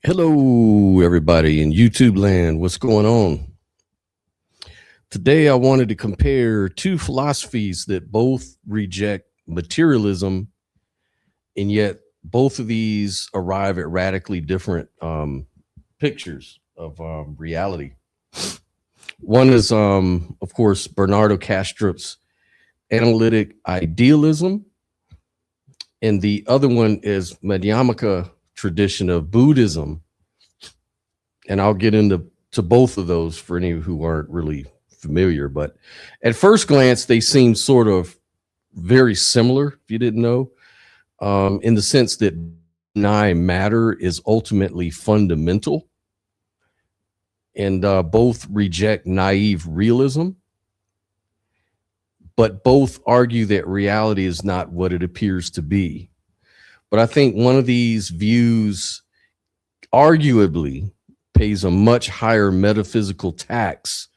Hello, everybody in YouTube land. What's going on? Today, I wanted to compare two philosophies that both reject materialism, and yet both of these arrive at radically different pictures of reality. One is, of course, Bernardo Kastrup's Analytic Idealism, and the other one is Madhyamaka tradition of Buddhism. And I'll get into both of those for any who aren't really familiar. But at first glance, they seem sort of very similar, if you didn't know, in the sense that matter is ultimately fundamental. And both reject naive realism, but both argue that reality is not what it appears to be. But I think one of these views arguably pays a much higher metaphysical tax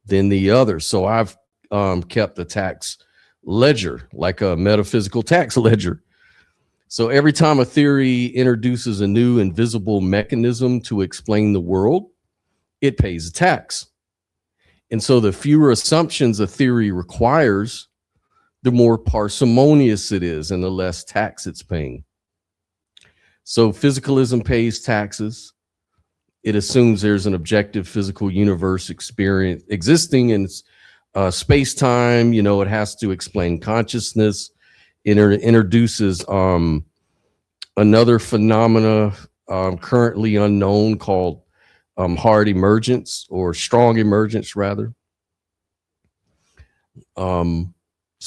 than the other. So I've kept the tax ledger, like a metaphysical tax ledger. So every time a theory introduces a new invisible mechanism to explain the world, it pays a tax. And so the fewer assumptions a theory requires, the more parsimonious it is and the less tax it's paying. So physicalism pays taxes. It assumes there's an objective physical universe experience existing in space-time. You know, it has to explain consciousness. It introduces another phenomena currently unknown called hard emergence, or strong emergence rather. So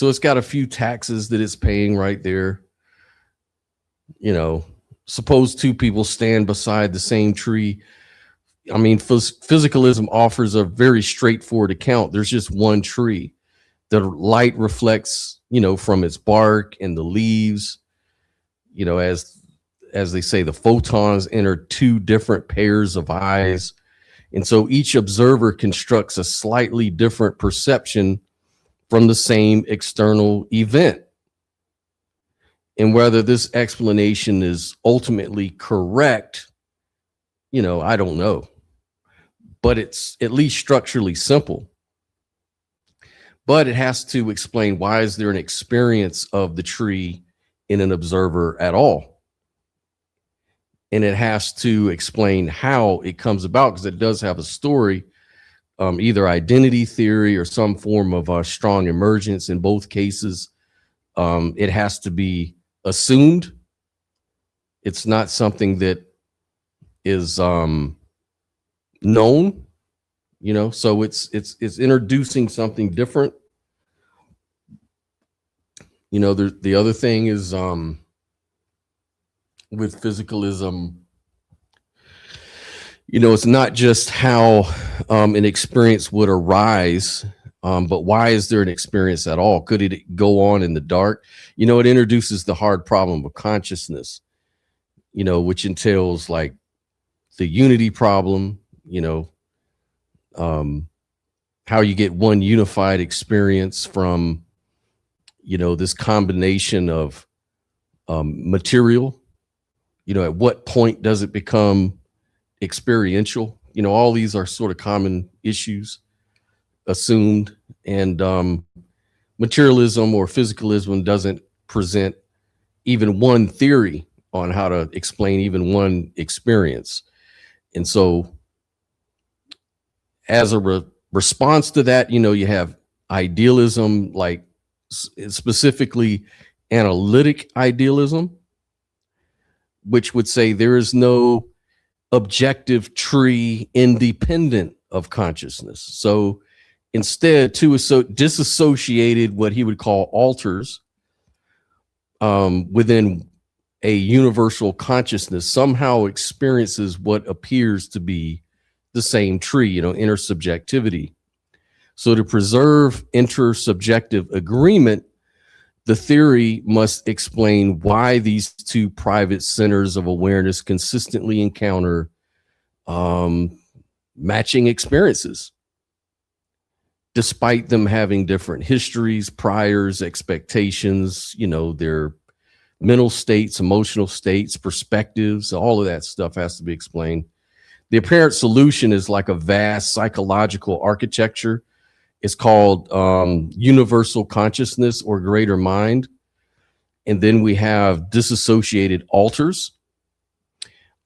it's got a few taxes that it's paying right there. You know, suppose two people stand beside the same tree. I mean, physicalism offers a very straightforward account. There's just one tree. The light reflects, you know, from its bark and the leaves. You know, as they say, the photons enter two different pairs of eyes. And so each observer constructs a slightly different perception from the same external event. And whether this explanation is ultimately correct, you know, I don't know. But it's at least structurally simple. But it has to explain, why is there an experience of the tree in an observer at all? And it has to explain how it comes about, because it does have a story, either identity theory or some form of strong emergence. In both cases, it has to be assumed. It's not something that is known, you know, so it's introducing something different. You know, the other thing is with physicalism, you know, it's not just how an experience would arise, but why is there an experience at all? Could it go on in the dark? You know, it introduces the hard problem of consciousness, you know, which entails like the unity problem, you know, how you get one unified experience from, you know, this combination of material. You know, at what point does it become experiential? You know, all these are sort of common issues assumed. And materialism or physicalism doesn't present even one theory on how to explain even one experience. And so as a response to that, you know, you have idealism, like specifically analytic idealism, which would say there is no objective tree independent of consciousness. So instead, disassociated, what he would call alters within a universal consciousness, somehow experiences what appears to be the same tree, you know, intersubjectivity. So to preserve intersubjective agreement, the theory must explain why these two private centers of awareness consistently encounter matching experiences, despite them having different histories, priors, expectations, you know, their mental states, emotional states, perspectives, all of that stuff has to be explained. The apparent solution is like a vast psychological architecture. It's called universal consciousness or greater mind. And then we have disassociated alters,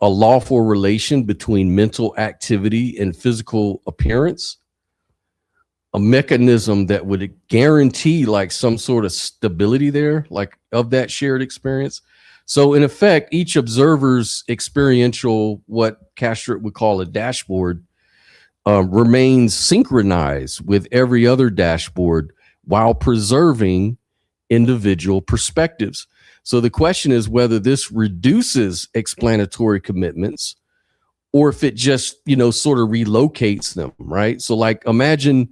a lawful relation between mental activity and physical appearance, a mechanism that would guarantee like some sort of stability there, like of that shared experience. So in effect, each observer's experiential, what Castrop would call a dashboard, remains synchronized with every other dashboard while preserving individual perspectives. So the question is whether this reduces explanatory commitments or if it just, sort of relocates them, right? So like imagine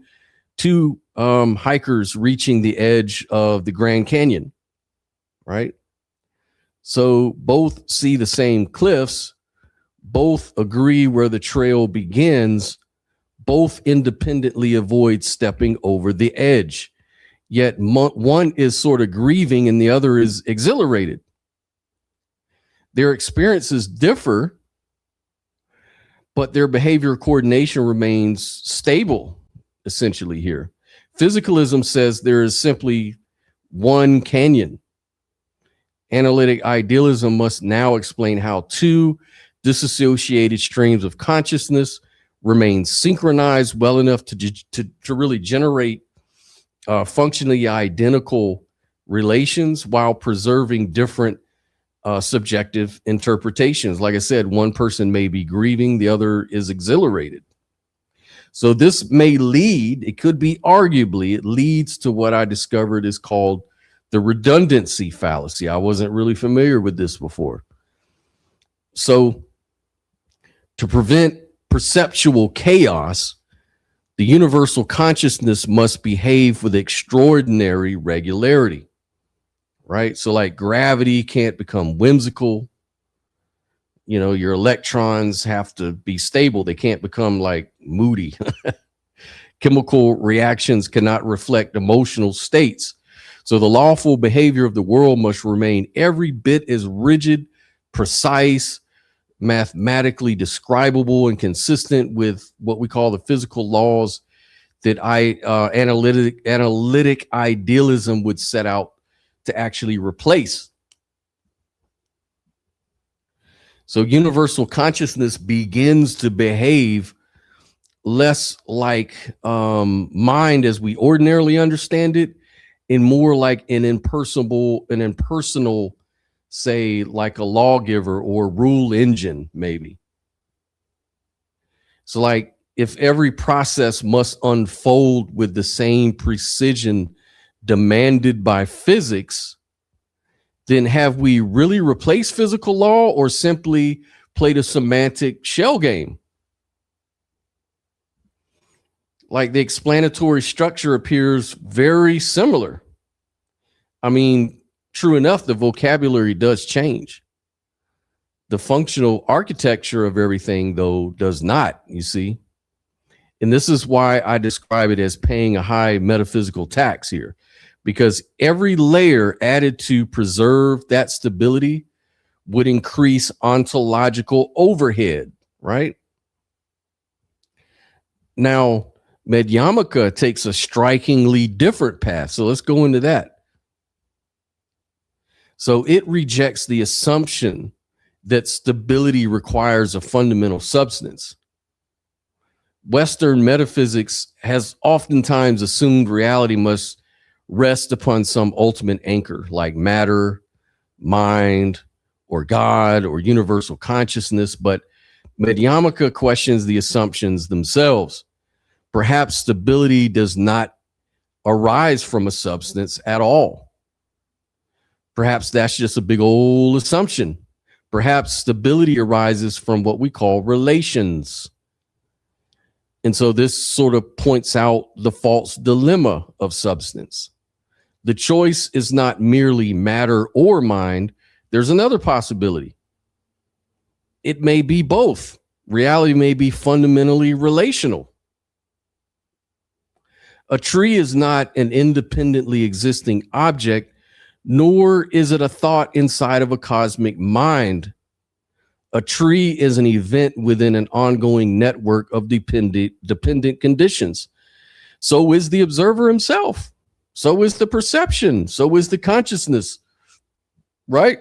two hikers reaching the edge of the Grand Canyon, right? So both see the same cliffs, both agree where the trail begins, both independently avoid stepping over the edge. Yet one is sort of grieving and the other is exhilarated. Their experiences differ, but their behavior coordination remains stable, essentially here. Physicalism says there is simply one canyon. Analytic idealism must now explain how two disassociated streams of consciousness remain synchronized well enough to really generate functionally identical relations while preserving different subjective interpretations. Like I said, one person may be grieving, the other is exhilarated. So this may lead, it could be arguably, it leads to what I discovered is called the redundancy fallacy. I wasn't really familiar with this before. So to prevent perceptual chaos, the universal consciousness must behave with extraordinary regularity, right? So like gravity can't become whimsical. Your electrons have to be stable. They can't become like moody. Chemical reactions cannot reflect emotional states. So the lawful behavior of the world must remain every bit as rigid, precise, mathematically describable, and consistent with what we call the physical laws that analytic idealism would set out to actually replace. So universal consciousness begins to behave less like mind as we ordinarily understand it, and more like an impersonal, say like a lawgiver or rule engine, maybe. So like if every process must unfold with the same precision demanded by physics, then have we really replaced physical law or simply played a semantic shell game? Like the explanatory structure appears very similar. I mean, true enough, the vocabulary does change. The functional architecture of everything, though, does not, you see. And this is why I describe it as paying a high metaphysical tax here, because every layer added to preserve that stability would increase ontological overhead, right? Now, Madhyamaka takes a strikingly different path. So let's go into that. So it rejects the assumption that stability requires a fundamental substance. Western metaphysics has oftentimes assumed reality must rest upon some ultimate anchor like matter, mind, or God, or universal consciousness, but Madhyamaka questions the assumptions themselves. Perhaps stability does not arise from a substance at all. Perhaps that's just a big old assumption. Perhaps stability arises from what we call relations. And so this sort of points out the false dilemma of substance. The choice is not merely matter or mind. There's another possibility. It may be both. Reality may be fundamentally relational. A tree is not an independently existing object, nor is it a thought inside of a cosmic mind. A tree is an event within an ongoing network of dependent conditions. So is the observer himself. So is the perception. So is the consciousness, right?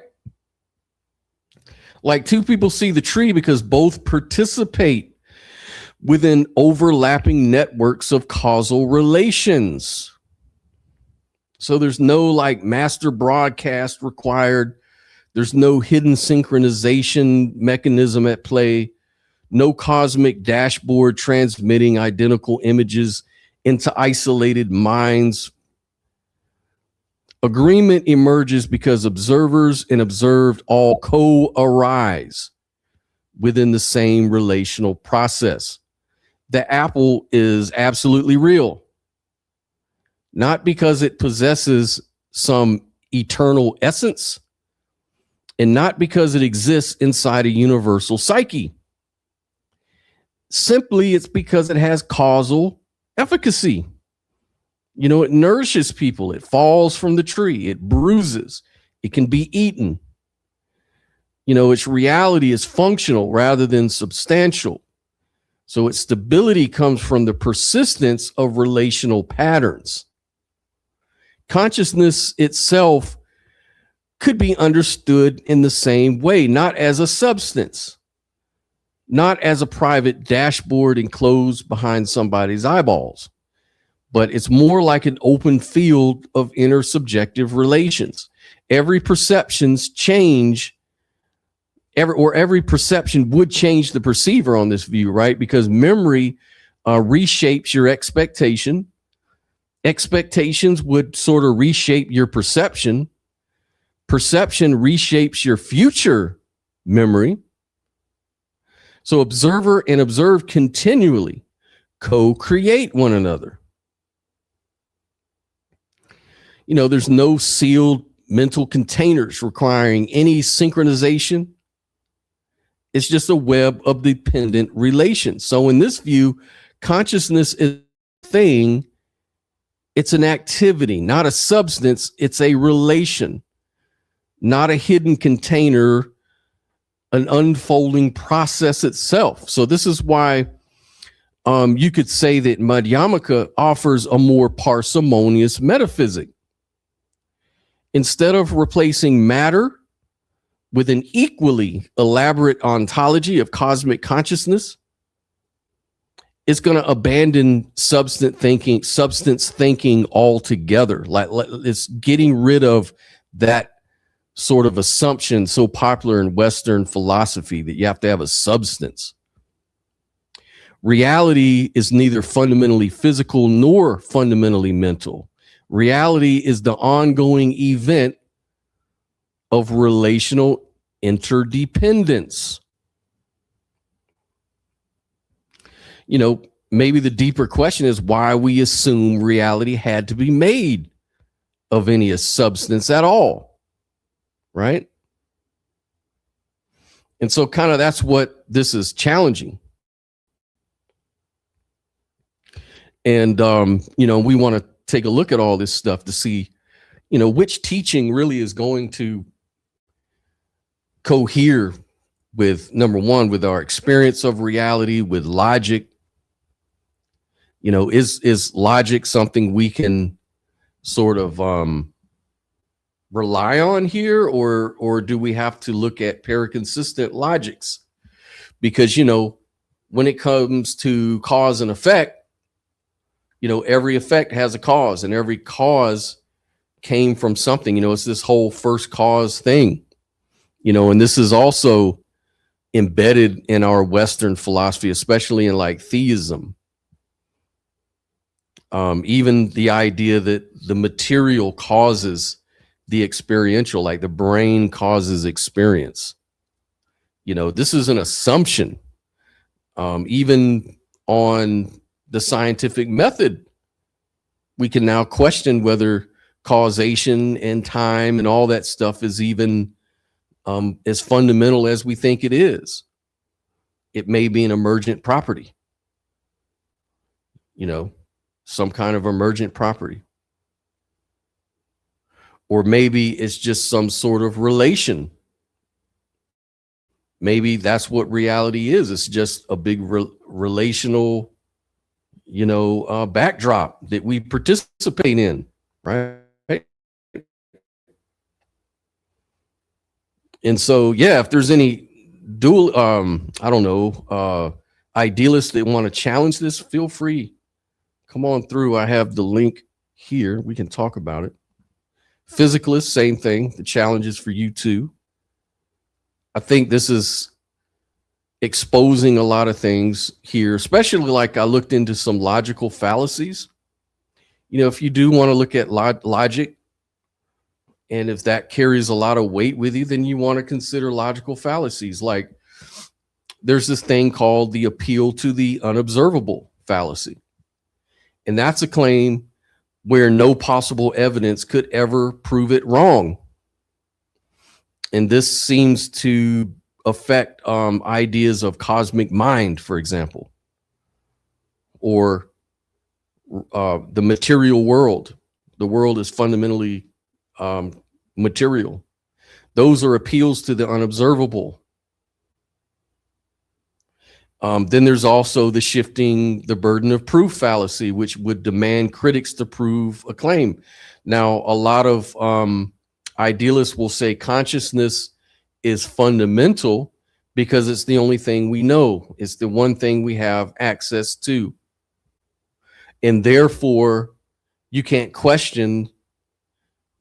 Like two people see the tree because both participate within overlapping networks of causal relations. So there's no like master broadcast required. There's no hidden synchronization mechanism at play. No cosmic dashboard transmitting identical images into isolated minds. Agreement emerges because observers and observed all co-arise within the same relational process. The apple is absolutely real, not because it possesses some eternal essence, and not because it exists inside a universal psyche. Simply, it's because it has causal efficacy. You know, it nourishes people. It falls from the tree. It bruises. It can be eaten. You know, its reality is functional rather than substantial. So its stability comes from the persistence of relational patterns. Consciousness itself could be understood in the same way, not as a substance, not as a private dashboard enclosed behind somebody's eyeballs, but it's more like an open field of intersubjective relations. Every perceptions change, every perception would change the perceiver on this view, right? Because memory reshapes your expectation. Expectations would sort of reshape your perception. Perception reshapes your future memory. So observer and observed continually co-create one another. You know, there's no sealed mental containers requiring any synchronization. It's just a web of dependent relations. So in this view, consciousness is a thing. It's an activity, not a substance. It's a relation, not a hidden container, an unfolding process itself. So this is why you could say that Madhyamaka offers a more parsimonious metaphysic. Instead of replacing matter with an equally elaborate ontology of cosmic consciousness, it's going to abandon substance thinking altogether. Like it's getting rid of that sort of assumption so popular in Western philosophy that you have to have a substance. Reality is neither fundamentally physical nor fundamentally mental. Reality is the ongoing event of relational interdependence. You know, maybe the deeper question is why we assume reality had to be made of any substance at all, right? And so kind of that's what this is challenging. And, you know, we want to take a look at all this stuff to see, you know, which teaching really is going to cohere with, number one, with our experience of reality, with logic. You know, is logic something we can sort of rely on here, or do we have to look at paraconsistent logics? Because, you know, when it comes to cause and effect, you know, every effect has a cause, and every cause came from something. You know, it's this whole first cause thing, you know, and this is also embedded in our Western philosophy, especially in like theism. Even the idea that the material causes the experiential, like the brain causes experience. You know, this is an assumption. Even on the scientific method, we can now question whether causation and time and all that stuff is even as fundamental as we think it is. It may be an emergent property, you know, some kind of emergent property. Or maybe it's just some sort of relation. Maybe that's what reality is. It's just a big relational, backdrop that we participate in, right? And so, yeah, if there's any dual, idealists that want to challenge this, feel free. Come on through. I have the link here. We can talk about it. Physicalists, same thing. The challenge is for you too. I think this is exposing a lot of things here, especially like I looked into some logical fallacies. If you do want to look at logic, and if that carries a lot of weight with you, then you want to consider logical fallacies. Like there's this thing called the appeal to the unobservable fallacy. And that's a claim where no possible evidence could ever prove it wrong. And this seems to affect ideas of cosmic mind, for example, or the material world. The world is fundamentally material. Those are appeals to the unobservable. Then there's also the shifting the burden of proof fallacy, which would demand critics to prove a claim. Now, a lot of idealists will say consciousness is fundamental because it's the only thing we know. It's the one thing we have access to. And therefore, you can't question,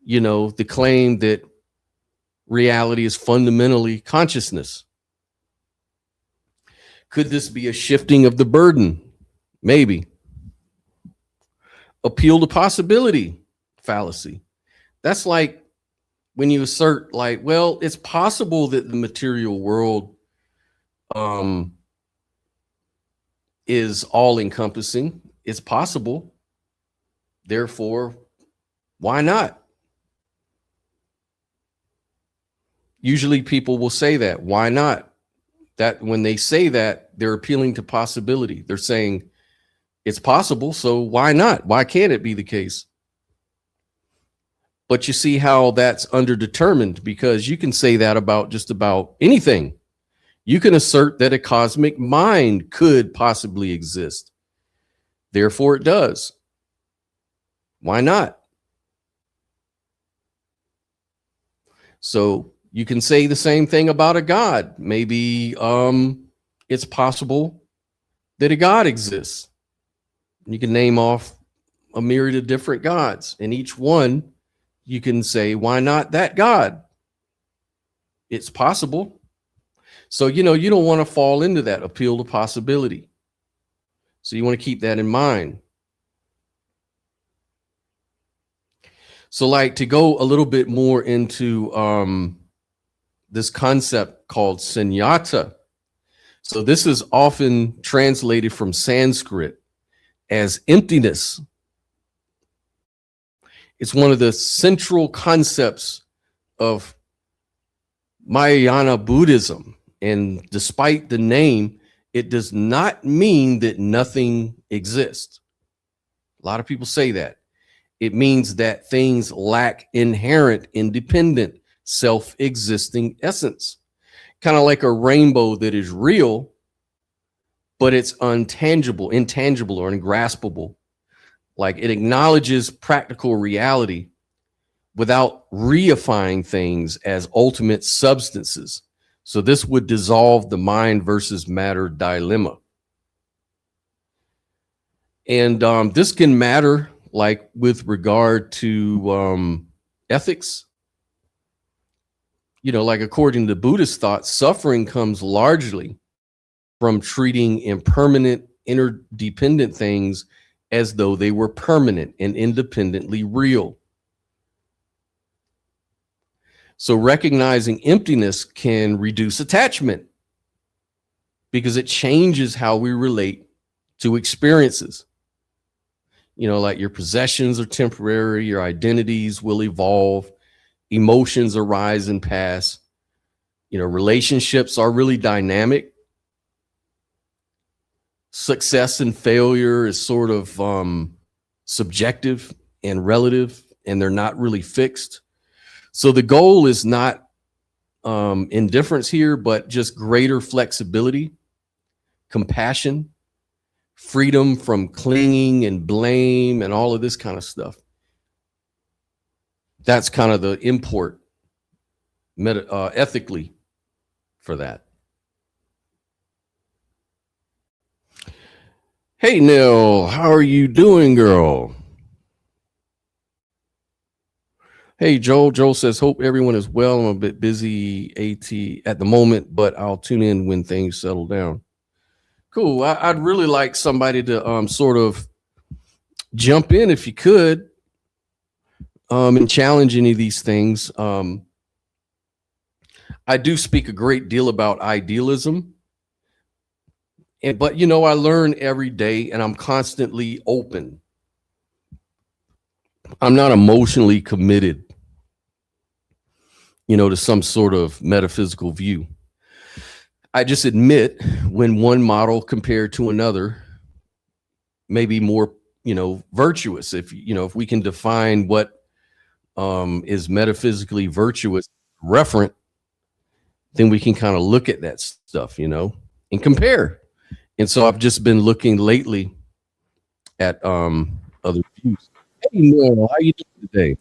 the claim that reality is fundamentally consciousness. Could this be a shifting of the burden? Maybe. Appeal to possibility fallacy. That's like when you assert like, well, it's possible that the material world is all encompassing. It's possible. Therefore, why not? Usually people will say that. Why not? That when they say that, they're appealing to possibility. They're saying it's possible, so why not? Why can't it be the case? But you see how that's underdetermined, because you can say that about just about anything. You can assert that a cosmic mind could possibly exist. Therefore, it does. Why not? So you can say the same thing about a God. Maybe it's possible that a God exists. You can name off a myriad of different gods, and each one you can say, why not that God? It's possible. So, you don't want to fall into that appeal to possibility. So you want to keep that in mind. So like to go a little bit more into this concept called sunyata. So this is often translated from Sanskrit as emptiness. It's one of the central concepts of Mahayana Buddhism. And despite the name, it does not mean that nothing exists. A lot of people say that. It means that things lack inherent, independent, self-existing essence. Kind of like a rainbow that is real, but it's intangible or ungraspable. Like it acknowledges practical reality without reifying things as ultimate substances. So this would dissolve the mind versus matter dilemma. And this can matter like with regard to ethics. Like according to Buddhist thought, suffering comes largely from treating impermanent, interdependent things as though they were permanent and independently real. So recognizing emptiness can reduce attachment because it changes how we relate to experiences. Like your possessions are temporary, your identities will evolve, emotions arise and pass. Relationships are really dynamic. Success and failure is sort of subjective and relative, and they're not really fixed. So the goal is not indifference here, but just greater flexibility, compassion, freedom from clinging and blame and all of this kind of stuff. That's kind of the import ethically for that. Hey, Neil, how are you doing, girl? Hey, Joel. Joel says, hope everyone is well. I'm a bit busy at the moment, but I'll tune in when things settle down. Cool. I'd really like somebody to sort of jump in if you could and challenge any of these things. I do speak a great deal about idealism. But, you know, I learn every day and I'm constantly open. I'm not emotionally committed, you know, to some sort of metaphysical view. I just admit when one model compared to another may be more, you know, virtuous. If, you know, if we can define what is metaphysically virtuous referent, then we can kind of look at that stuff, you know, and compare. And so I've just been looking lately at other views. Hey, Neil, how you doing today?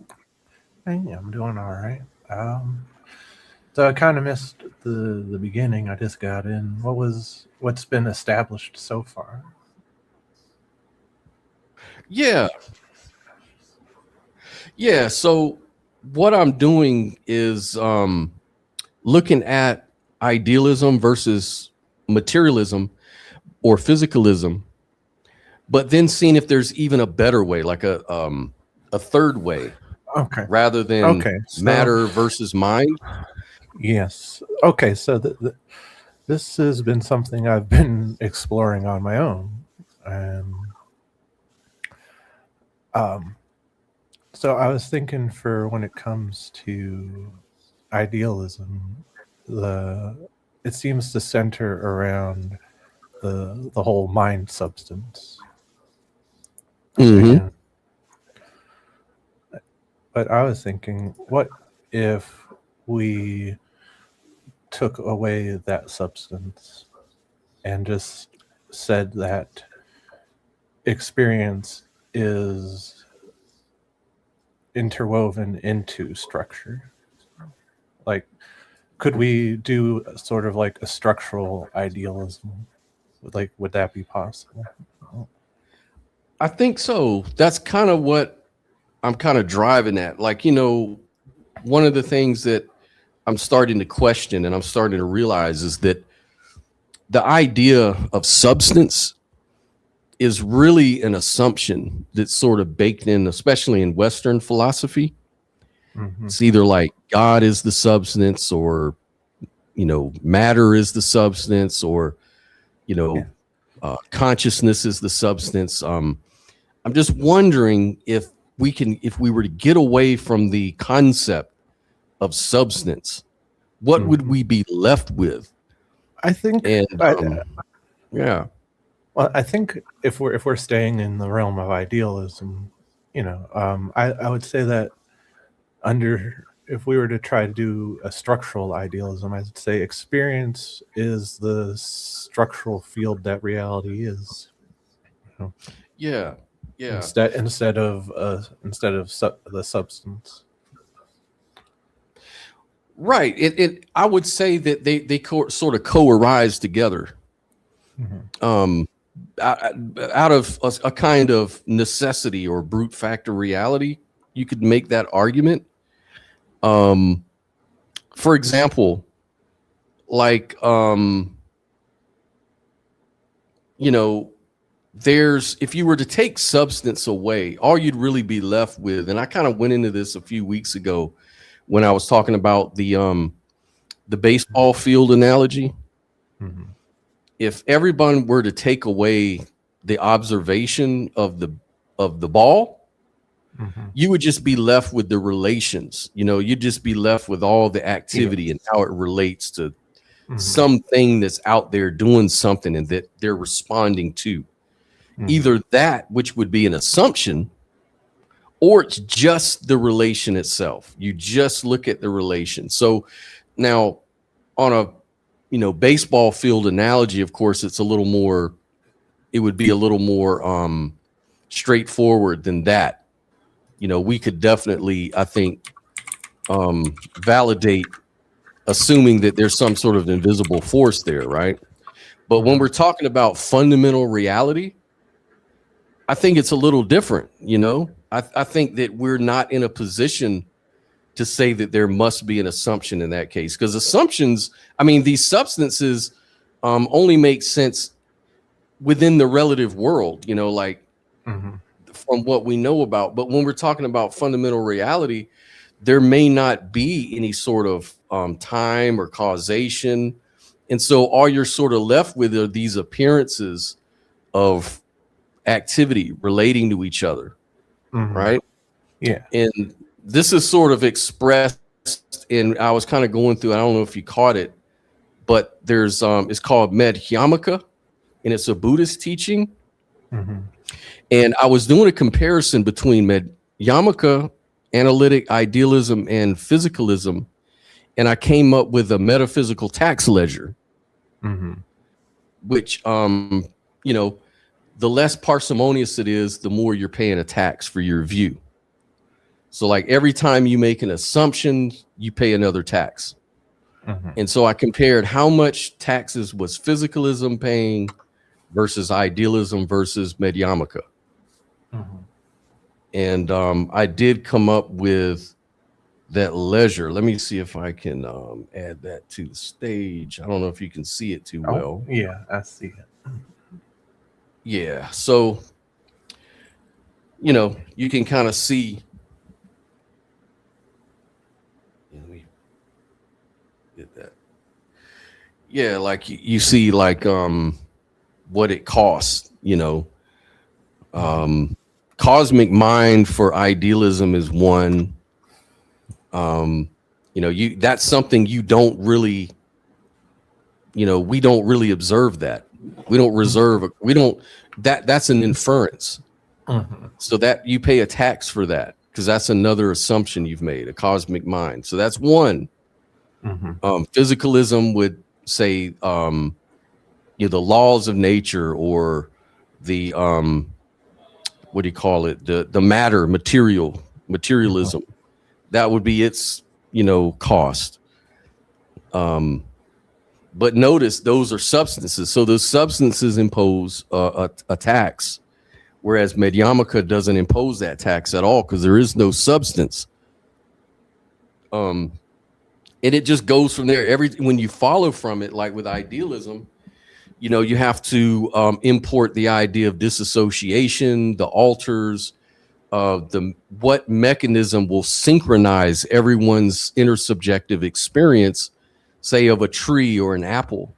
Hey, I'm doing all right. So I kind of missed the beginning. I just got in. What's been established so far? Yeah. So what I'm doing is looking at idealism versus materialism or physicalism, but then seeing if there's even a better way, like a third way, okay, rather than matter versus mind. Yes. Okay. So this has been something I've been exploring on my own, and so I was thinking, for when it comes to idealism, it seems to center around the whole mind substance. Mm-hmm. But I was thinking, what if we took away that substance and just said that experience is interwoven into structure? Like, could we do sort of like a structural idealism? Like, would that be possible? I think so. That's kind of what I'm kind of driving at. Like, you know, one of the things that I'm starting to question and I'm starting to realize is that the idea of substance is really an assumption that's sort of baked in, especially in Western philosophy. Mm-hmm. It's either like God is the substance, or, you know, matter is the substance, or, you know, consciousness is the substance. I'm just wondering if we were to get away from the concept of substance, what would we be left with? I think, yeah. Well, I think if we're staying in the realm of idealism, you know, I would say that if we were to try to do a structural idealism, I'd say experience is the structural field that reality is. You know? Yeah. Instead of the substance. Right. I would say that they sort of co-arise together. Mm-hmm. Out of a kind of necessity or brute factor reality, you could make that argument. For example, like, you know, if you were to take substance away, all you'd really be left with, and I kind of went into this a few weeks ago when I was talking about the baseball field analogy. Mm-hmm. If everyone were to take away the observation of the ball, mm-hmm. you would just be left with the relations. You know, you'd just be left with all the activity and how it relates to mm-hmm. something that's out there doing something and that they're responding to. Mm-hmm. Either that, which would be an assumption, or it's just the relation itself. You just look at the relation. So now on a, baseball field analogy, of course, it would be a little more straightforward than that. We could definitely, I think, validate assuming that there's some sort of invisible force there, right? But when we're talking about fundamental reality, I think it's a little different, I think that we're not in a position to say that there must be an assumption in that case, because assumptions, these substances only make sense within the relative world, from what we know about. But when we're talking about fundamental reality, there may not be any sort of time or causation. And so all you're sort of left with are these appearances of activity relating to each other, right? Yeah. And this is sort of expressed in, I was kind of going through, I don't know if you caught it, but there's it's called Madhyamaka, and it's a Buddhist teaching. And I was doing a comparison between Madhyamaka, analytic idealism, and physicalism, and I came up with a metaphysical tax ledger, which the less parsimonious it is, the more you're paying a tax for your view. So like every time you make an assumption, you pay another tax. And so I compared how much taxes was physicalism paying versus idealism versus Madhyamaka. And I did come up with that ledger. Let me see if I can add that to the stage. I don't know if you can see it too well. Yeah, I see it. Yeah, so you can kind of see. Let me get that. Yeah, like you see, like what it costs. Cosmic mind for idealism is one. That's something you don't really. We don't really observe that. We don't that's an inference. So that you pay a tax for that, because that's another assumption you've made, a cosmic mind. So that's one. Physicalism would say the laws of nature, or the what do you call it, the materialism. That would be its cost. But notice those are substances. So those substances impose a tax, whereas Madhyamaka doesn't impose that tax at all, because there is no substance. And it just goes from there. When you follow from it, like with idealism, you have to import the idea of disassociation, the alters, what mechanism will synchronize everyone's intersubjective experience, say of a tree or an apple.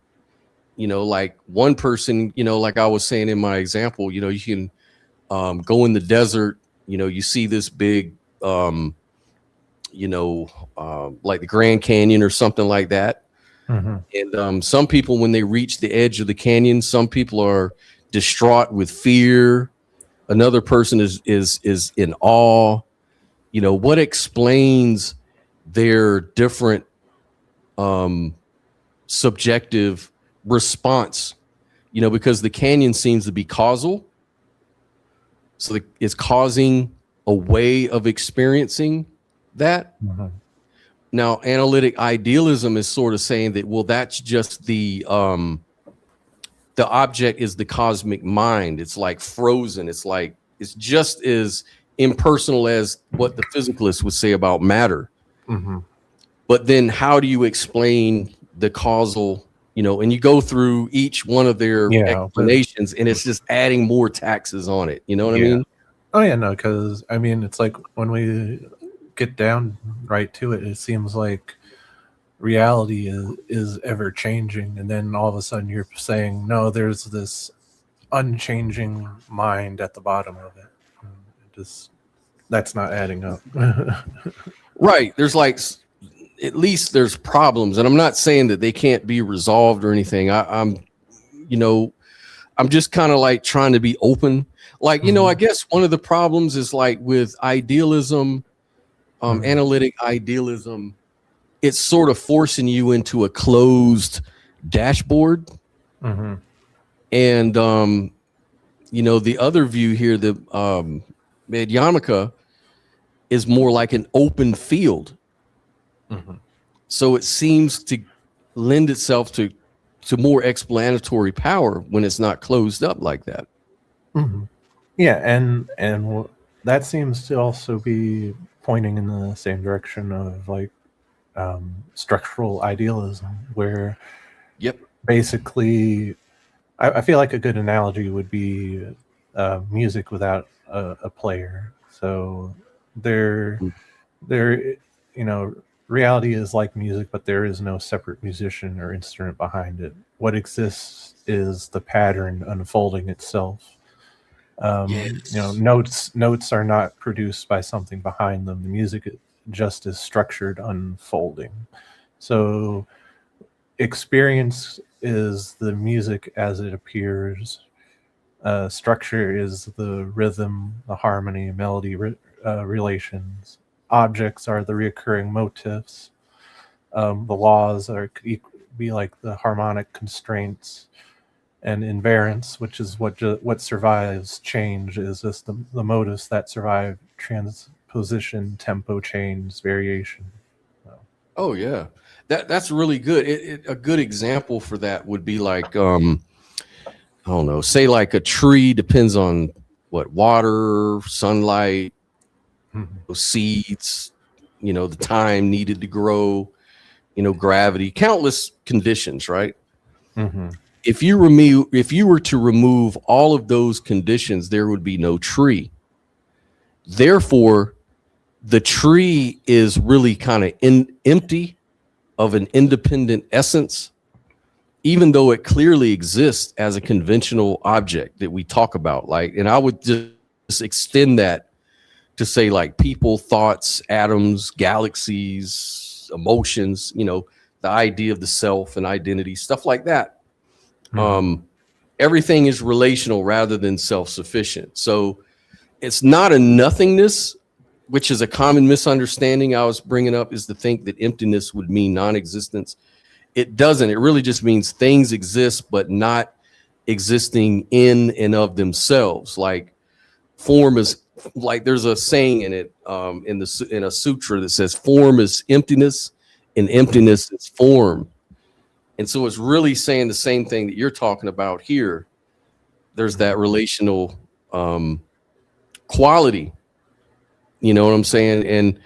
Like one person, like I was saying in my example, you can go in the desert, you see this big, like the Grand Canyon or something like that. And some people, when they reach the edge of the canyon, some people are distraught with fear. Another person is in awe. What explains their different subjective response? Because the canyon seems to be causal, so it's causing a way of experiencing that. Now analytic idealism is sort of saying that, well, that's just the object is the cosmic mind. It's like frozen. It's just as impersonal as what the physicalists would say about matter. But then how do you explain the causal, and you go through each one of their explanations, and it's just adding more taxes on it. You know what I mean? Oh yeah, no, because it's like when we get down right to it, it seems like reality is ever changing, and then all of a sudden you're saying, no, there's this unchanging mind at the bottom of it. That's not adding up. Right. There's at least there's problems, and I'm not saying that they can't be resolved or anything. I'm just kind of like trying to be open. Like, Mhm. I guess one of the problems is like with idealism, analytic idealism, it's sort of forcing you into a closed dashboard. Mhm. And, the other view here, the Madhyamaka, is more like an open field. Mhm. So it seems to lend itself to more explanatory power when it's not closed up like that. Mhm. Yeah, and that seems to also be pointing in the same direction of like structural idealism, where Yep. basically I feel like a good analogy would be music without a player. So there, reality is like music, but there is no separate musician or instrument behind it. What exists is the pattern unfolding itself. Yes. Notes are not produced by something behind them. The music just is structured unfolding. So experience is the music as it appears. Structure is the rhythm, the harmony, melody relations. Objects are the reoccurring motifs. The laws could be like the harmonic constraints, and invariance, which is what survives change, is just the motifs that survive transposition, tempo change, variation. So, Oh yeah, that's really good. A good example for that would be like I don't know, say like a tree depends on what, water, sunlight, mhm, seeds, the time needed to grow, gravity, countless conditions, right? mhm, If you were to remove all of those conditions, there would be no tree. Therefore, the tree is really kind of empty of an independent essence, even though it clearly exists as a conventional object that we talk about. Like, and I would just extend that to say like people, thoughts, atoms, galaxies, emotions, the idea of the self and identity, stuff like that. mhm, Everything is relational rather than self-sufficient. So it's not a nothingness, which is a common misunderstanding I was bringing up, is to think that emptiness would mean non-existence. It doesn't. It really just means things exist, but not existing in and of themselves. Like form is, like there's a saying in it, in a sutra that says form is emptiness and emptiness is form. And so it's really saying the same thing that you're talking about here. There's that relational quality. You know what I'm saying? And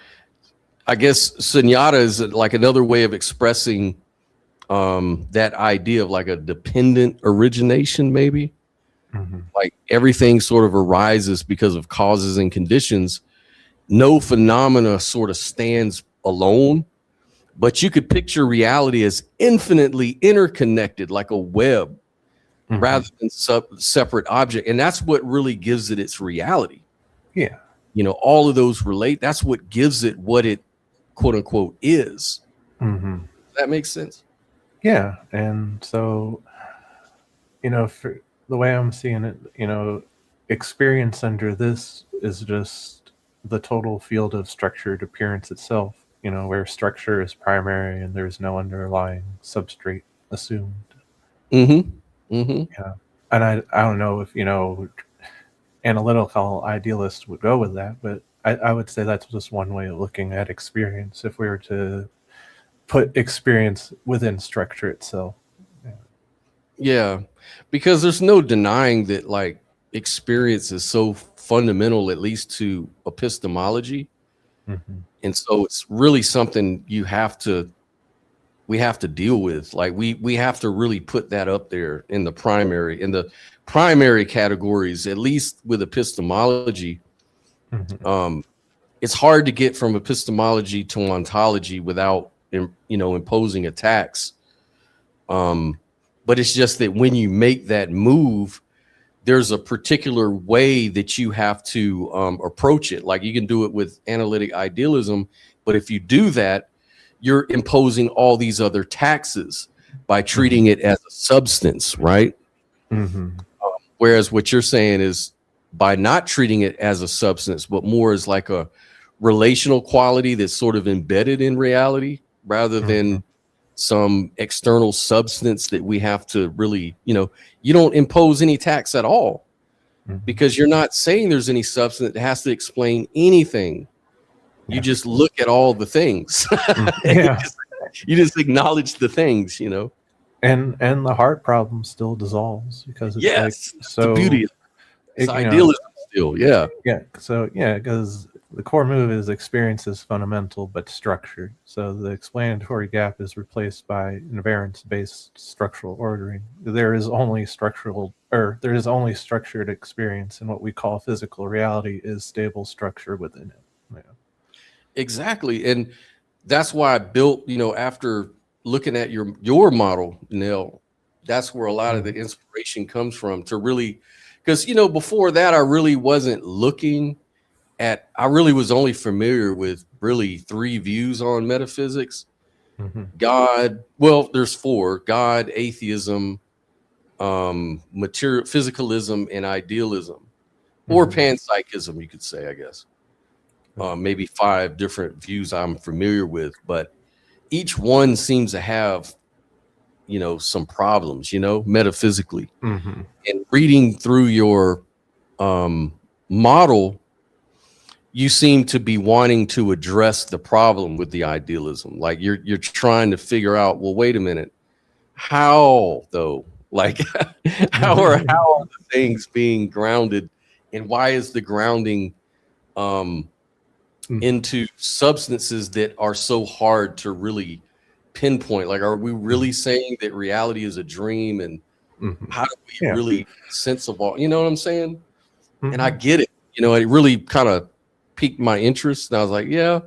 I guess sunyata is like another way of expressing that idea of like a dependent origination, maybe. mhm, Like everything sort of arises because of causes and conditions. No phenomena sort of stands alone, but you could picture reality as infinitely interconnected, like a web, rather mhm. than separate object. And that's what really gives it its reality. Yeah. All of those relate. That's what gives it what it, quote unquote, is. Mhm. That makes sense. Yeah, and so for the way I'm seeing it, experience under this is just the total field of structured appearance itself, where structure is primary and there's no underlying substrate assumed. Mm-hmm. Mm-hmm. Yeah. And I don't know if, analytical idealists would go with that, but I would say that's just one way of looking at experience if we were to put experience within structure itself. Yeah. Yeah, because there's no denying that like experience is so fundamental, at least to epistemology. Mhm. And so it's really something we have to deal with. Like we have to really put that up there in the primary categories, at least with epistemology. Mhm. It's hard to get from epistemology to ontology without imposing a tax. But it's just that when you make that move, there's a particular way that you have to approach it. Like you can do it with analytic idealism, but if you do that, you're imposing all these other taxes by Mhm. treating it as a substance, right? Mhm. Whereas what you're saying is by not treating it as a substance, but more as like a relational quality that's sort of embedded in reality rather than some external substance that we have to really, you don't impose any tax at all because you're not saying there's any substance that has to explain anything. You just look at all the things. Yeah. you just acknowledge the things, And the heart problem still dissolves because it's like, so the beauty of it's it, idealism still. Yeah. Yeah. So yeah, because the core move is experience is fundamental but structured. So the explanatory gap is replaced by invariance-based structural ordering. There is only structured experience, and what we call physical reality is stable structure within it. Yeah. Exactly. And that's why I built, after looking at your model, Nell, that's where a lot of the inspiration comes from to really, because, before that, I really wasn't looking at, I really was only familiar with really 3 views on metaphysics. God, well, there's 4: God, atheism, material physicalism, and idealism, or panpsychism, you could say, I guess. Maybe 5 different views I'm familiar with, but each one seems to have, some problems, metaphysically. And reading through your model, you seem to be wanting to address the problem with the idealism. Like you're trying to figure out, well, wait a minute, how though? Like how are the things being grounded, and why is the grounding into substances that are so hard to really pinpoint? Like, are we really saying that reality is a dream, and how do we really sense of all, you know what I'm saying? And I get it, it really kind of piqued my interest, and I was like, yeah,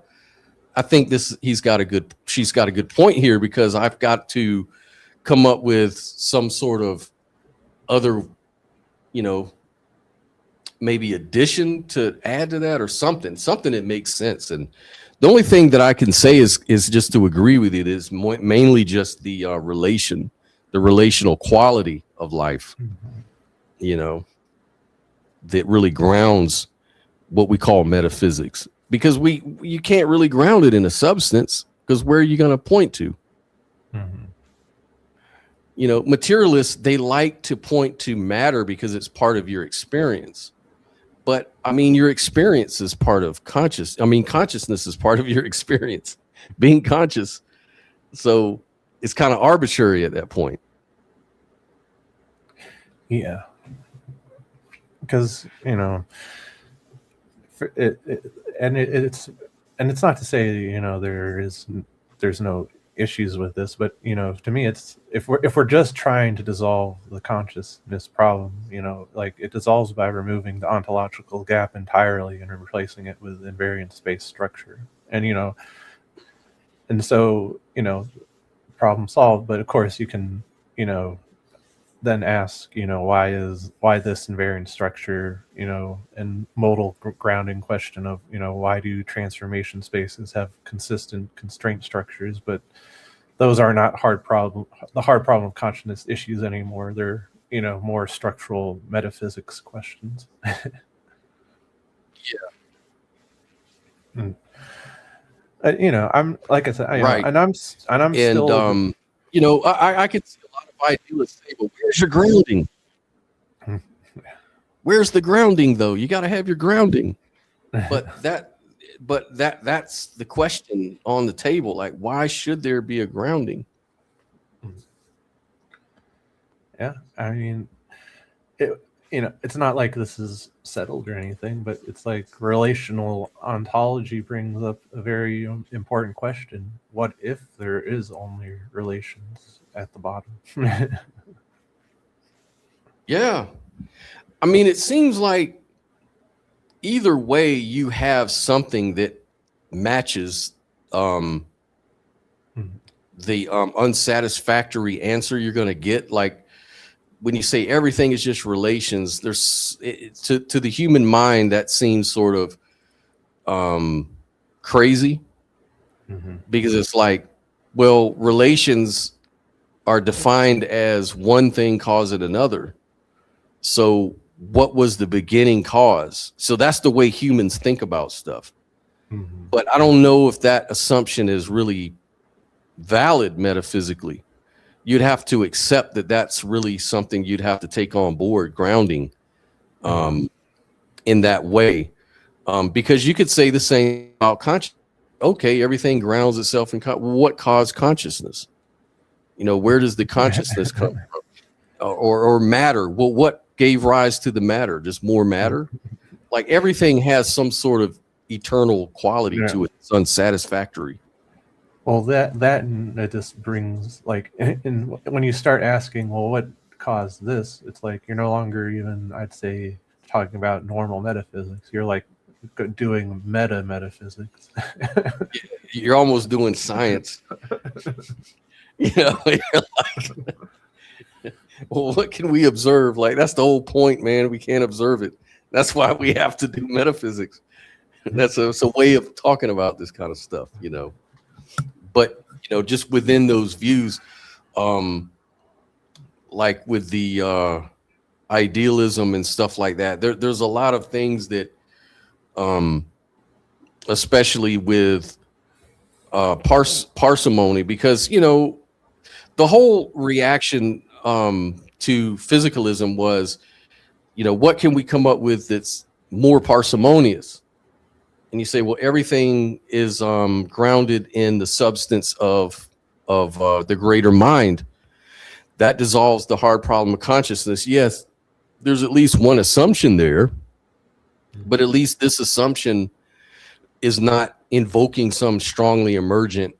I think she's got a good point here, because I've got to come up with some sort of other, maybe addition to add to that, or something that makes sense. And the only thing that I can say is just to agree with it is mainly just the relational quality of life, that really grounds what we call metaphysics, because you can't really ground it in a substance, because where are you going to point to? Materialists, they like to point to matter because it's part of your experience. But I mean, your experience is part of consciousness is part of your experience, being conscious. So it's kind of arbitrary at that point. Yeah. Because, it's not to say, there's no issues with this, but to me, it's if we're just trying to dissolve the consciousness problem, like it dissolves by removing the ontological gap entirely and replacing it with invariance-based structure, and so problem solved. But of course, you can then ask, why this invariant structure, and modal grounding question of, why do transformation spaces have consistent constraint structures? But those are not the hard problem of consciousness issues anymore. They're, more structural metaphysics questions. I'm, like I said, Right. and I'm still, I could see a lot of idealists say, well, where's your grounding? Where's the grounding, though? You got to have your grounding. But that's the question on the table. Like, why should there be a grounding? Yeah, I mean, it's not like this is settled or anything, but it's like relational ontology brings up a very important question. What if there is only relations at the bottom? Yeah. I mean, it seems like either way you have something that matches the unsatisfactory answer you're going to get. Like, when you say everything is just relations, there's to the human mind that seems sort of crazy, because it's like, well, relations are defined as one thing causing another. So what was the beginning cause? So that's the way humans think about stuff. Mhm. But I don't know if that assumption is really valid metaphysically. You'd have to accept that that's really something you'd have to take on board, grounding in that way. Because you could say the same about consciousness. Okay, everything grounds itself in what caused consciousness? Where does the consciousness come from? Or matter? Well, what gave rise to the matter? Just more matter? Like everything has some sort of eternal quality Yeah. to it. It's unsatisfactory. Well, and it just brings like, and when you start asking, well, what caused this? It's like you're no longer even, I'd say, talking about normal metaphysics. You're like doing metaphysics. You're almost doing science. You're like, well, what can we observe? Like that's the whole point, man. We can't observe it. That's why we have to do metaphysics. That's a way of talking about this kind of stuff, But just within those views, like with the idealism and stuff like that, there's a lot of things that, especially with parsimony, because the whole reaction to physicalism was, what can we come up with that's more parsimonious? And you say, well, everything is grounded in the substance of the greater mind. That dissolves the hard problem of consciousness. Yes, there's at least one assumption there, but at least this assumption is not invoking some strongly emergent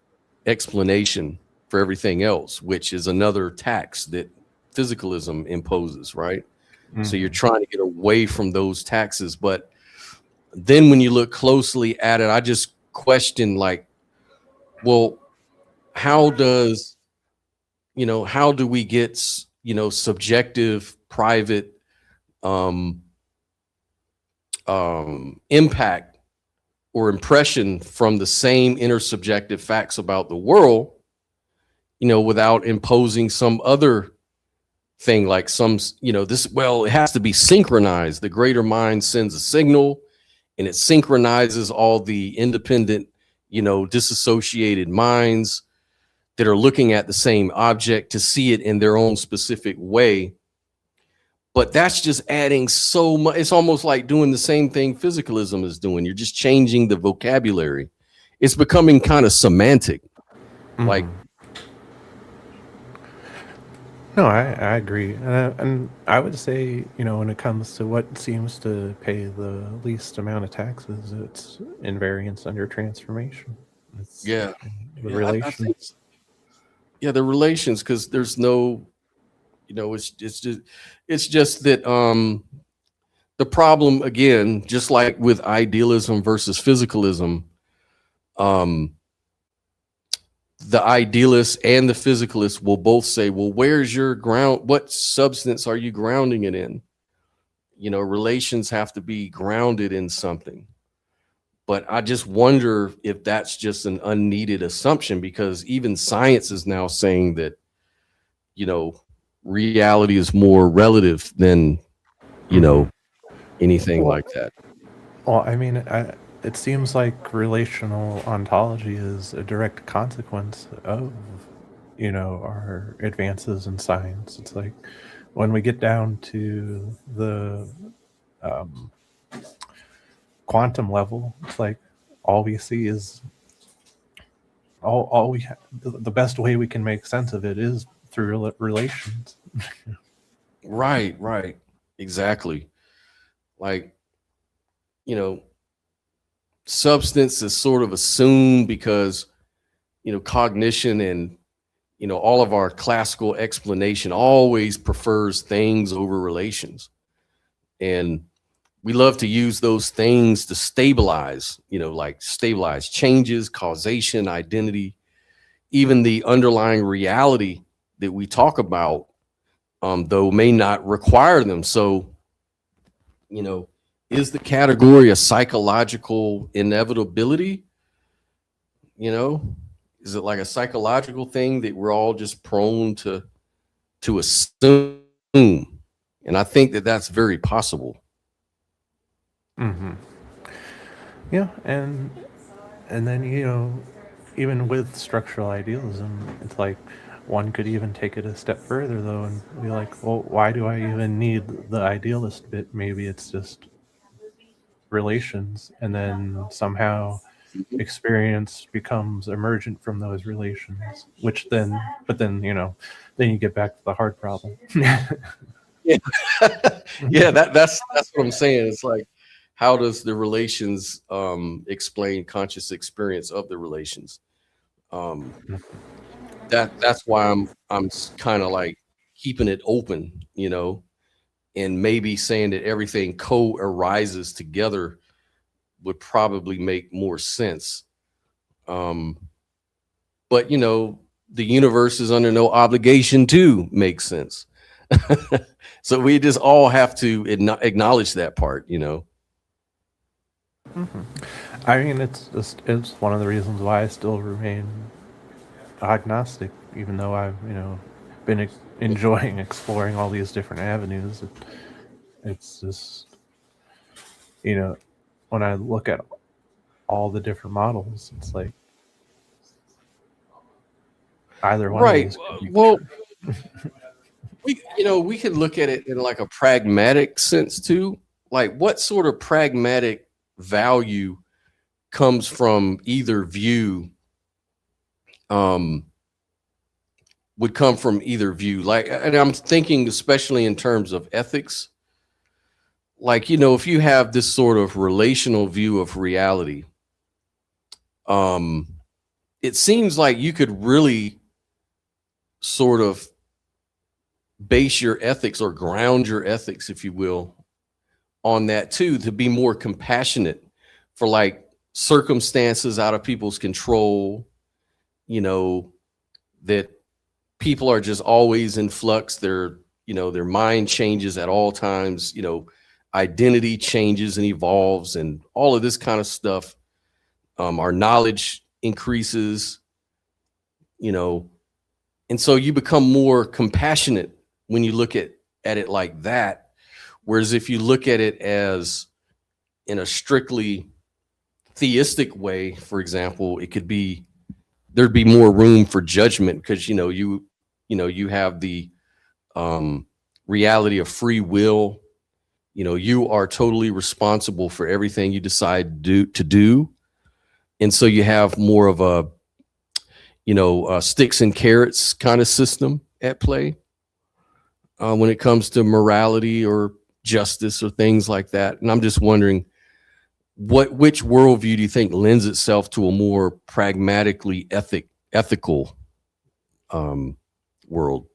explanation for everything else, which is another tax that physicalism imposes, right? So you're trying to get away from those taxes. But then when you look closely at it, I just question, like, well, how do we get, subjective, private impact or impression from the same intersubjective facts about the world, without imposing some other thing, like it has to be synchronized. The greater mind sends a signal and it synchronizes all the independent, disassociated minds that are looking at the same object to see it in their own specific way. But that's just adding so much. It's almost like doing the same thing physicalism is doing. You're just changing the vocabulary. It's becoming kind of semantic. Like, no, I agree, and I would say, when it comes to what seems to pay the least amount of taxes, it's invariance under transformation. It's yeah, the I think, relations. the relations, because there's no, it's just that the problem, again, just like with idealism versus physicalism, the idealists and the physicalists will both say, well, where's your ground? What substance are you grounding it in? Relations have to be grounded in something. But I just wonder if that's just an unneeded assumption, because even science is now saying that, reality is more relative than, anything like that. Well, I mean, it seems like relational ontology is a direct consequence of, our advances in science. It's like when we get down to the quantum level, it's like all we see is all we the best way we can make sense of it is through relations. Right, exactly. Like, substance is sort of assumed because, cognition and, all of our classical explanation always prefers things over relations. And we love to use those things to stabilize, like stabilize changes, causation, identity, even the underlying reality that we talk about, though may not require them. So, is the category a psychological inevitability? Is it like a psychological thing that we're all just prone to assume? And I think that that's very possible. Mm-hmm. Yeah, and then, you know, even with structural idealism, it's like one could even take it a step further though and be like, well, why do I even need the idealist bit? Maybe it's just relations, and then somehow experience becomes emergent from those relations, which then, but then, you know, then you get back to the hard problem. Yeah. Yeah, that's what I'm saying. It's like, how does the relations explain conscious experience of the relations? That's why I'm kind of like keeping it open, you know, and maybe saying that everything co-arises together would probably make more sense. But you know, the universe is under no obligation to make sense. So we just all have to acknowledge that part, you know. Mm-hmm. I mean, it's one of the reasons why I still remain agnostic, even though I've, you know, been enjoying exploring all these different avenues. It's just, you know, when I look at all the different models, it's like either one Right. of these could be Well, true. we could look at it in like a pragmatic sense too. Like, what sort of pragmatic value comes from either view? Would come from either view. Like, and I'm thinking especially in terms of ethics. Like, you know, if you have this sort of relational view of reality, it seems like you could really sort of base your ethics or ground your ethics, if you will, on that too, to be more compassionate for like circumstances out of people's control, you know, that people are just always in flux. Their mind changes at all times, you know, identity changes and evolves and all of this kind of stuff. Our knowledge increases, you know, and so you become more compassionate when you look at it like that. Whereas if you look at it as in a strictly theistic way, for example, it could be, there'd be more room for judgment because, you know, you have the reality of free will. You know, you are totally responsible for everything you decide to do. And so you have more of a, you know, sticks and carrots kind of system at play when it comes to morality or justice or things like that. And I'm just wondering, which worldview do you think lends itself to a more pragmatically ethical world?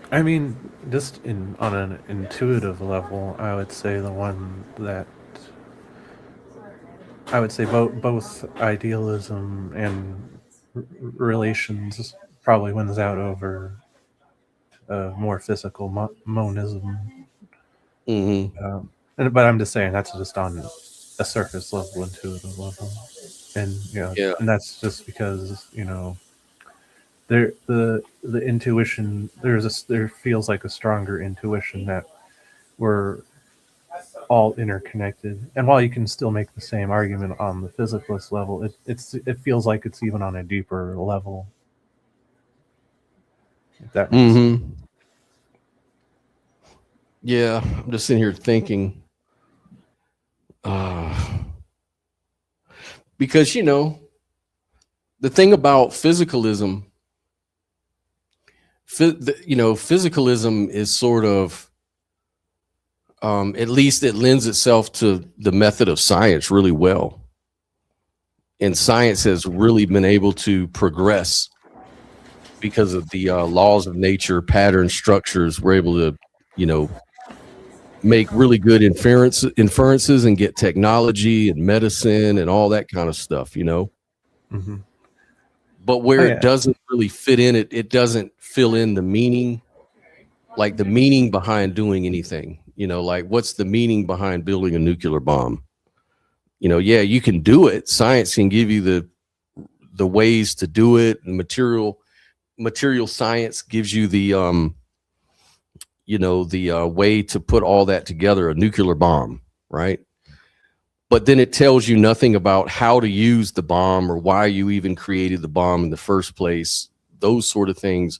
I mean, just on an intuitive level, I would say the one that I would say both idealism and relations probably wins out over more physical monism. Mm-hmm. But I'm just saying that's just on a surface level, intuitive level, and you know, Yeah. and that's just because, you know, the intuition, there feels like a stronger intuition that we're all interconnected. And while you can still make the same argument on the physicalist level, it feels like it's even on a deeper level. If that makes sense. Mm-hmm. Yeah, I'm just sitting here thinking, because, you know, the thing about physicalism, physicalism is sort of, at least it lends itself to the method of science really well. And science has really been able to progress because of the laws of nature, pattern structures. We're able to, you know, make really good inferences and get technology and medicine and all that kind of stuff, you know. Mm-hmm. But where it doesn't really fit in, it doesn't fill in the meaning, like the meaning behind doing anything, you know, like what's the meaning behind building a nuclear bomb? You know, yeah, you can do it. Science can give you the ways to do it, the material, material science gives you the way to put all that together, a nuclear bomb, right? But then it tells you nothing about how to use the bomb or why you even created the bomb in the first place. Those sort of things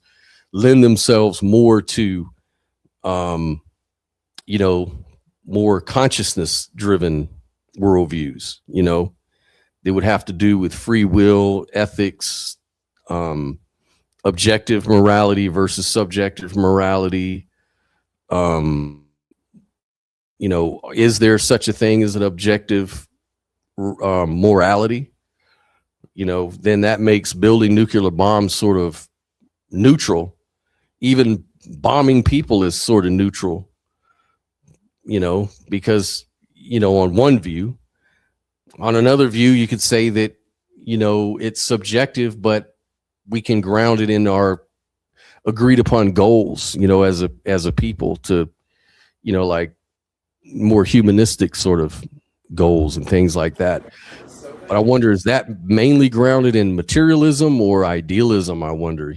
lend themselves more to, more consciousness driven worldviews. They would have to do with free will, ethics, objective morality versus subjective morality. Is there such a thing as an objective morality? Then that makes building nuclear bombs sort of neutral. Even bombing people is sort of neutral, because, on one view. On another view, you could say that, it's subjective, but we can ground it in our agreed upon goals, as a people to, like more humanistic sort of goals and things like that. But I wonder, is that mainly grounded in materialism or idealism? I wonder,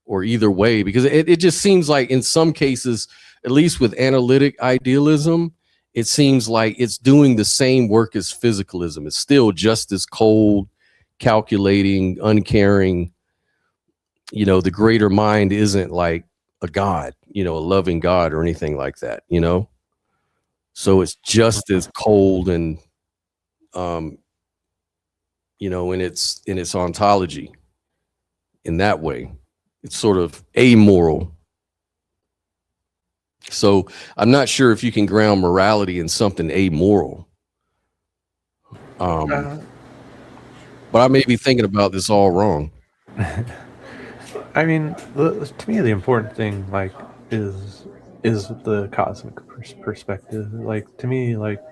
or either way, because it just seems like in some cases, at least with analytic idealism, it seems like it's doing the same work as physicalism. It's still just as cold, calculating, uncaring. The greater mind isn't like a God, a loving God or anything like that, So it's just as cold and, in its ontology. In that way, it's sort of amoral. So I'm not sure if you can ground morality in something amoral. But I may be thinking about this all wrong. I mean, to me, the important thing, like, is the cosmic perspective. Like, to me, like,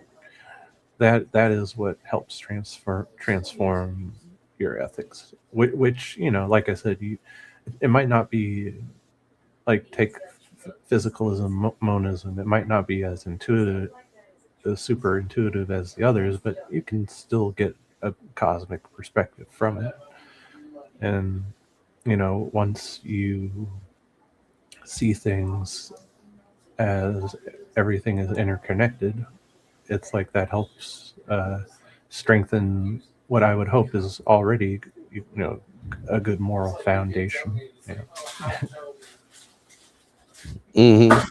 that is what helps transform your ethics. Which, like I said, it might not be like, take physicalism, monism. It might not be as intuitive, as super intuitive as the others, but you can still get a cosmic perspective from it. And once you see things as everything is interconnected, it's like that helps strengthen what I would hope is already, a good moral foundation. Mm-hmm.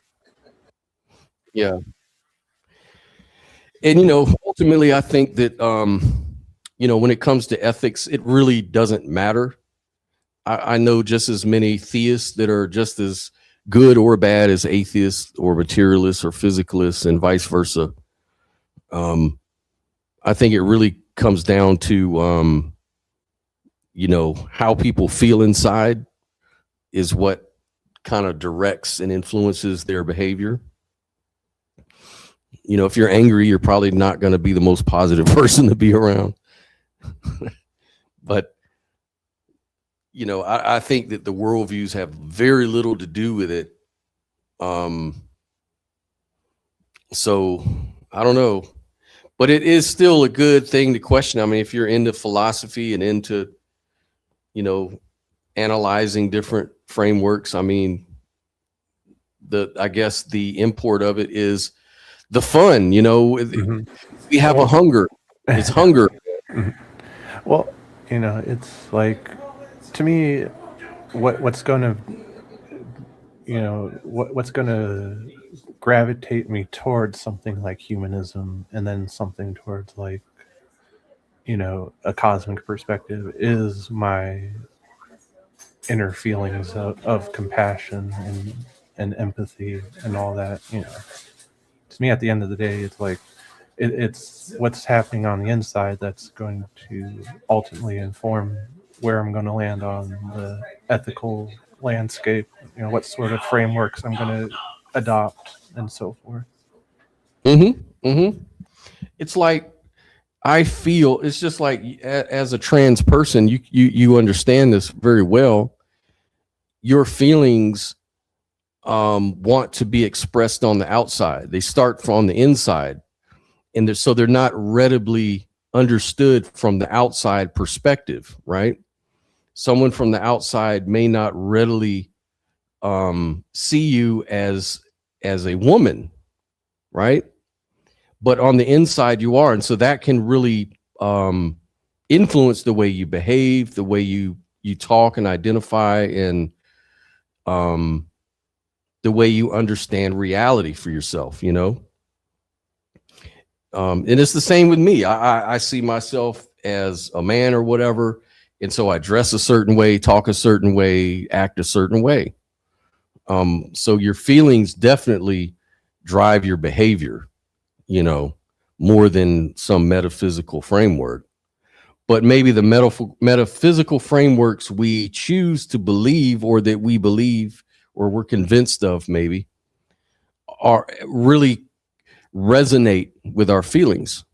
Yeah. And, ultimately, I think that, when it comes to ethics, it really doesn't matter. I know just as many theists that are just as good or bad as atheists or materialists or physicalists and vice versa. I think it really comes down to, how people feel inside is what kind of directs and influences their behavior. If you're angry, you're probably not going to be the most positive person to be around. But, I think that the worldviews have very little to do with it. So I don't know, but it is still a good thing to question. I mean, if you're into philosophy and into, analyzing different frameworks, I mean, I guess the import of it is the fun, Mm-hmm. We have a hunger. It's hunger. Well, it's like, to me, what's going to, what's going to gravitate me towards something like humanism, and then something towards, like, a cosmic perspective, is my inner feelings of compassion and empathy and all that. To me, at the end of the day, it's like, it's what's happening on the inside that's going to ultimately inform where I'm going to land on the ethical landscape, what sort of frameworks I'm going to adopt, and so forth. Mm-hmm. Mm-hmm. It's like, I feel it's just like, as a trans person, you understand this very well. Your feelings want to be expressed on the outside. They start from the inside, and so they're not readily understood from the outside perspective, right? someone from the outside may not readily see you as a woman, right? But on the inside you are, and so that can really influence the way you behave, the way you talk and identify, and the way you understand reality for yourself, you know. And it's the same with me. I see myself as a man or whatever, and so I dress a certain way, talk a certain way, act a certain way. So your feelings definitely drive your behavior, you know, more than some metaphysical framework. But maybe the metaphysical frameworks we choose to believe, or that we believe, or we're convinced of, maybe, are really resonate with our feelings.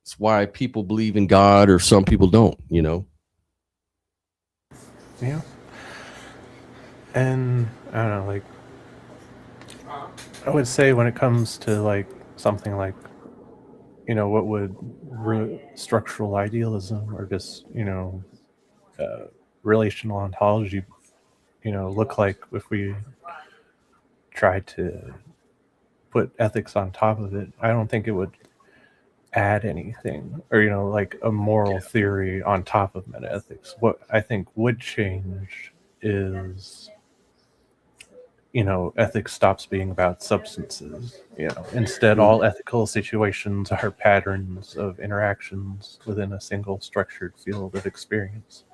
It's why people believe in God, or some people don't, you know? Yeah. And I don't know, like, I would say when it comes to like something like, you know, what would structural idealism, or just, you know, relational ontology, you know, look like if we tried to put ethics on top of it? I don't think it would add anything, or, you know, like a moral theory on top of metaethics. What I think would change is, you know, ethics stops being about substances. You know, instead, all ethical situations are patterns of interactions within a single structured field of experience.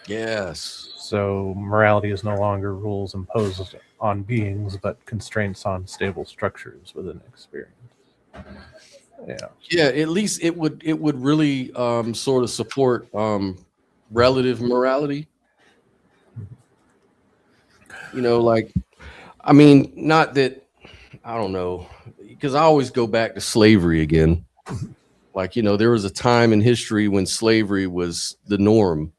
Yes. So morality is no longer rules imposed on beings, but constraints on stable structures within experience. Yeah. Yeah, at least it would really sort of support relative morality. You know, like, I mean, not that, I don't know, because I always go back to slavery again. Like, you know, there was a time in history when slavery was the norm,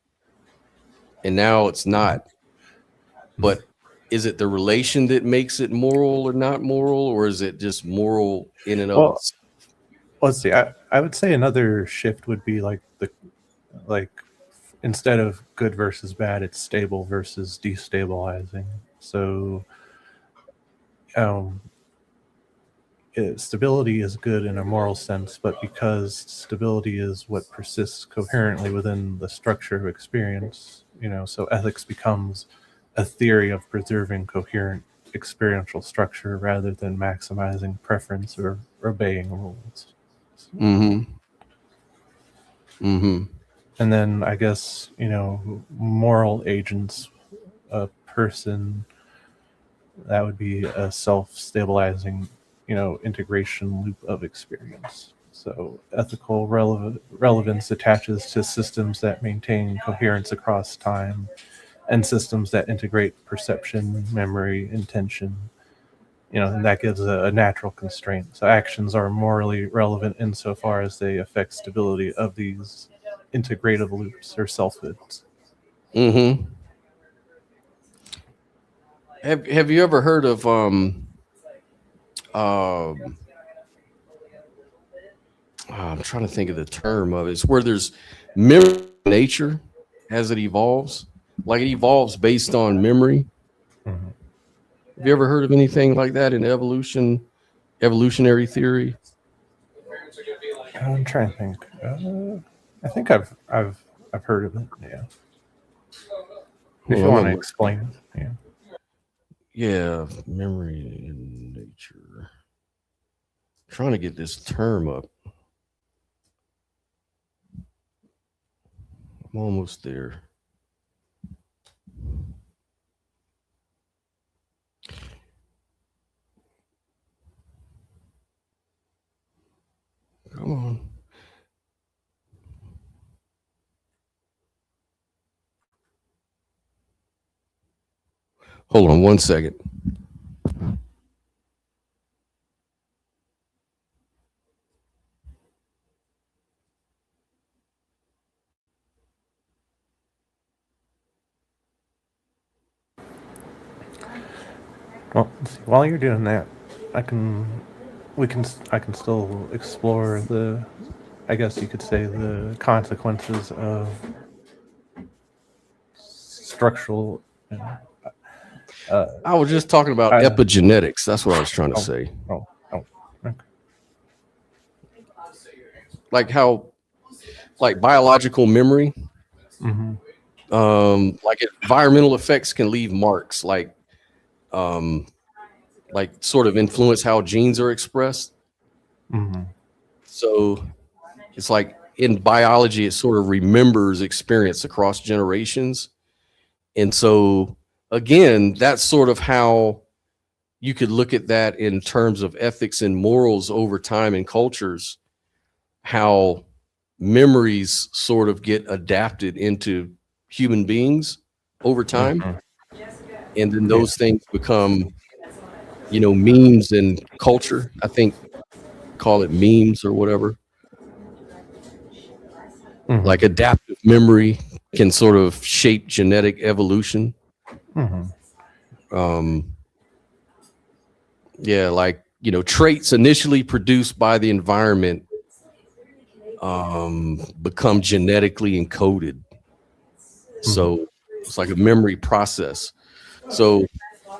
and now it's not. But is it the relation that makes it moral or not moral, or is it just moral in and of Well, itself? let's see. I would say another shift would be like instead of good versus bad, it's stable versus destabilizing. So stability is good in a moral sense, but because stability is what persists coherently within the structure of experience, you know, so ethics becomes a theory of preserving coherent experiential structure rather than maximizing preference or obeying rules. Mm-hmm. Mm-hmm. And then I guess, you know, moral agents, a person, that would be a self-stabilizing, you know, integration loop of experience. So ethical relevance attaches to systems that maintain coherence across time, and systems that integrate perception, memory, intention. You know, and that gives a natural constraint. So actions are morally relevant insofar as they affect stability of these integrative loops or selfhoods. Mm-hmm. Have you ever heard of I'm trying to think of the term of it. It's where there's memory of nature as it evolves. Like, it evolves based on memory. Mhm. Have you ever heard of anything like that in evolutionary theory? I'm trying to think. I think I've heard of it. Yeah. If Hold you on, want to explain it, yeah. yeah, memory in nature. Trying to get this term up. I'm almost there. Come on. Hold on one second. Well, let's see, while you're doing that, I can I can still explore the, I guess you could say, the consequences of structural. I was just talking about epigenetics. That's what I was trying to say. Okay. Like how, like biological memory, like environmental effects can leave marks, like sort of influence how genes are expressed. So it's like in biology, it sort of remembers experience across generations. And so again, that's sort of how you could look at that in terms of ethics and morals over time in cultures, how memories sort of get adapted into human beings over time. And then those things become, memes in culture. I think call it memes or whatever. Like adaptive memory can sort of shape genetic evolution. Yeah, like, traits initially produced by the environment become genetically encoded. So it's like a memory process. So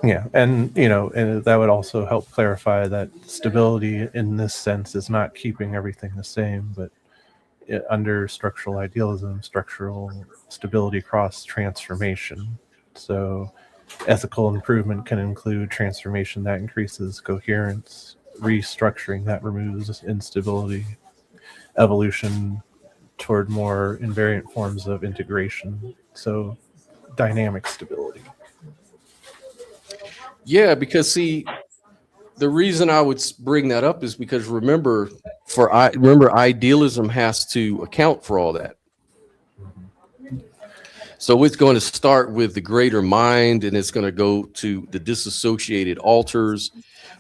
yeah, and and that would also help clarify that stability in this sense is not keeping everything the same, but under structural idealism, structural stability cross transformation. So ethical improvement can include transformation that increases coherence, restructuring that removes instability, evolution toward more invariant forms of integration. So dynamic stability. yeah, because see, the reason I would bring that up is because remember, idealism has to account for all that. So it's going to start with the greater mind, and it's going to go to the disassociated alters,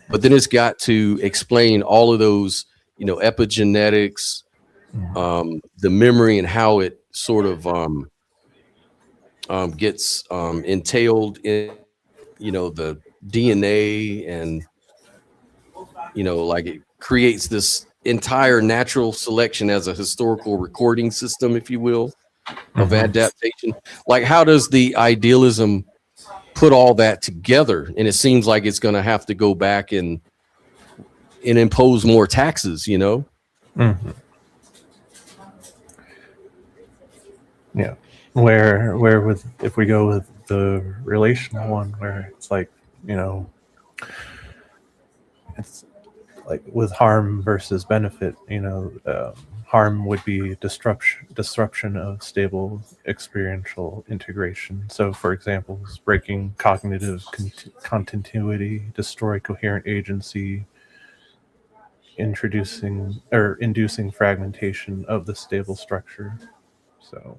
but then it's got to explain all of those, epigenetics, the memory, and how it sort of gets entailed in, the DNA, and like it creates this entire natural selection as a historical recording system, if you will, of adaptation. Like, how does the idealism put all that together? And it seems like it's going to have to go back and impose more taxes, Yeah, where with if we go with the relational one, where it's like it's like with harm versus benefit. Harm would be disruption of stable experiential integration. So, for example, breaking cognitive continuity, destroy coherent agency, inducing fragmentation of the stable structure. So,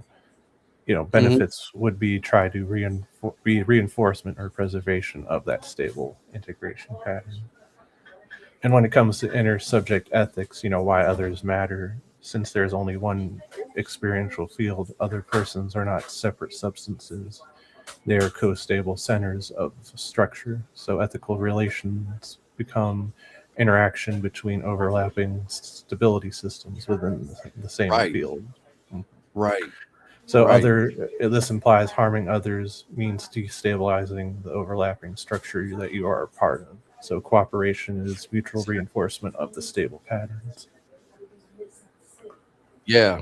benefits would be try to be reinforcement or preservation of that stable integration pattern. And when it comes to inter-subject ethics, why others matter, since there's only one experiential field, other persons are not separate substances. They are co-stable centers of structure. So ethical relations become interaction between overlapping stability systems within the same field. Right. So this implies harming others means destabilizing the overlapping structure that you are a part of. So cooperation is mutual reinforcement of the stable patterns. Yeah,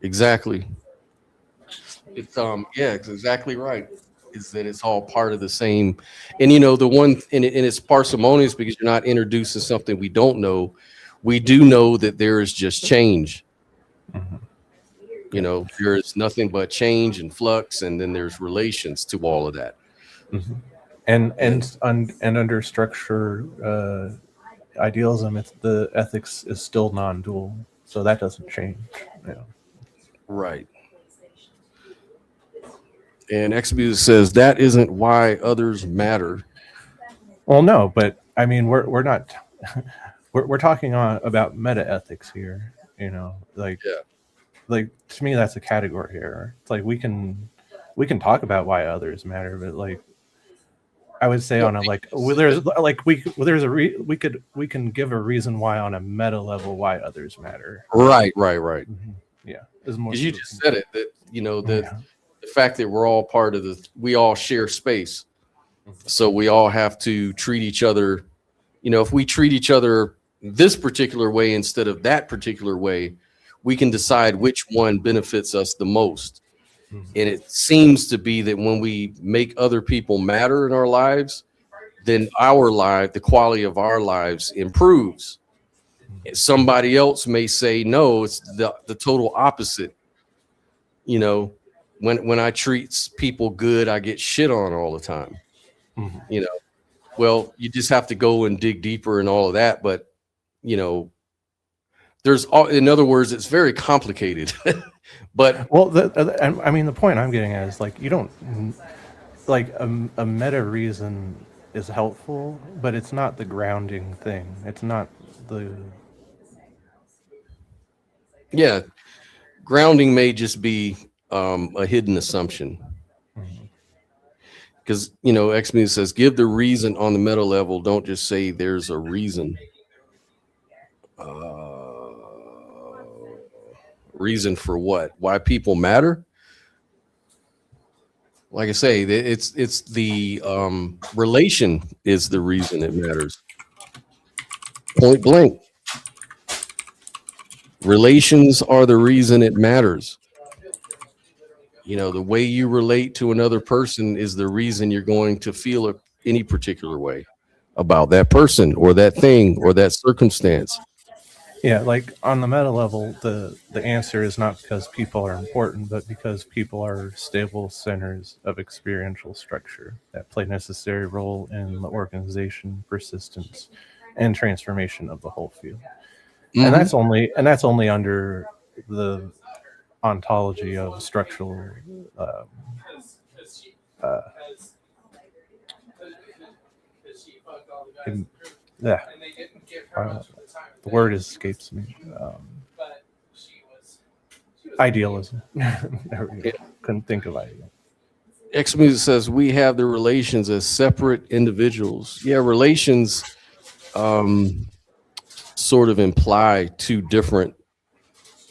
exactly. It's it's exactly right. Is that it's all part of the same, and the one, and it's parsimonious because you're not introducing something we don't know. We do know that there is just change. There is nothing but change and flux, and then there's relations to all of that. And under structure idealism, the ethics is still non-dual, so that doesn't change. Right. And Exbuse says that isn't why others matter. Well, no, but I mean, we're not we're talking about meta ethics here. Like to me, that's a category error. It's like we can talk about why others matter, but like I would say on a we can give a reason why on a meta level why others matter. Right. Yeah, because you just said it, that the fact that we're all part of we all share space. So we all have to treat each other, if we treat each other this particular way instead of that particular way, we can decide which one benefits us the most. And it seems to be that when we make other people matter in our lives, then the quality of our lives improves. Somebody else may say, no, it's the total opposite. When I treat people good, I get shit on all the time. Well, you just have to go and dig deeper and all of that. But, in other words, it's very complicated. But I mean, the point I'm getting at is you don't a meta reason is helpful, but it's not the grounding thing. It's not the. Yeah. Grounding may just be a hidden assumption. Because, Explanatory says, give the reason on the meta level. Don't just say there's a reason. Reason for what? Why people matter? Like I say, it's the relation is the reason it matters. Point blank. Relations are the reason it matters. The way you relate to another person is the reason you're going to feel any particular way about that person or that thing or that circumstance. Yeah, on the meta level, the answer is not because people are important, but because people are stable centers of experiential structure that play a necessary role in the organization, persistence, and transformation of the whole field. Mm-hmm. And that's only under the ontology of structural the word escapes me. Idealism. There we go. Couldn't think of idealism. Explanatory says we have the relations as separate individuals. Yeah, relations sort of imply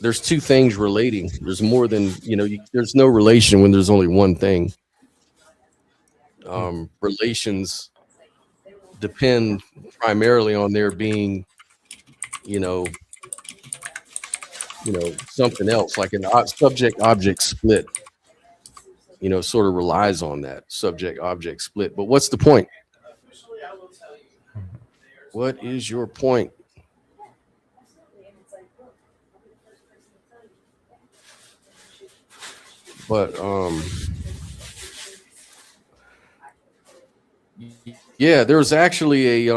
there's two things relating. There's more than, there's no relation when there's only one thing. Relations depend primarily on there being, something else, like an subject-object split, sort of relies on that subject-object split. But what's the point? What is your point? But yeah, there's actually a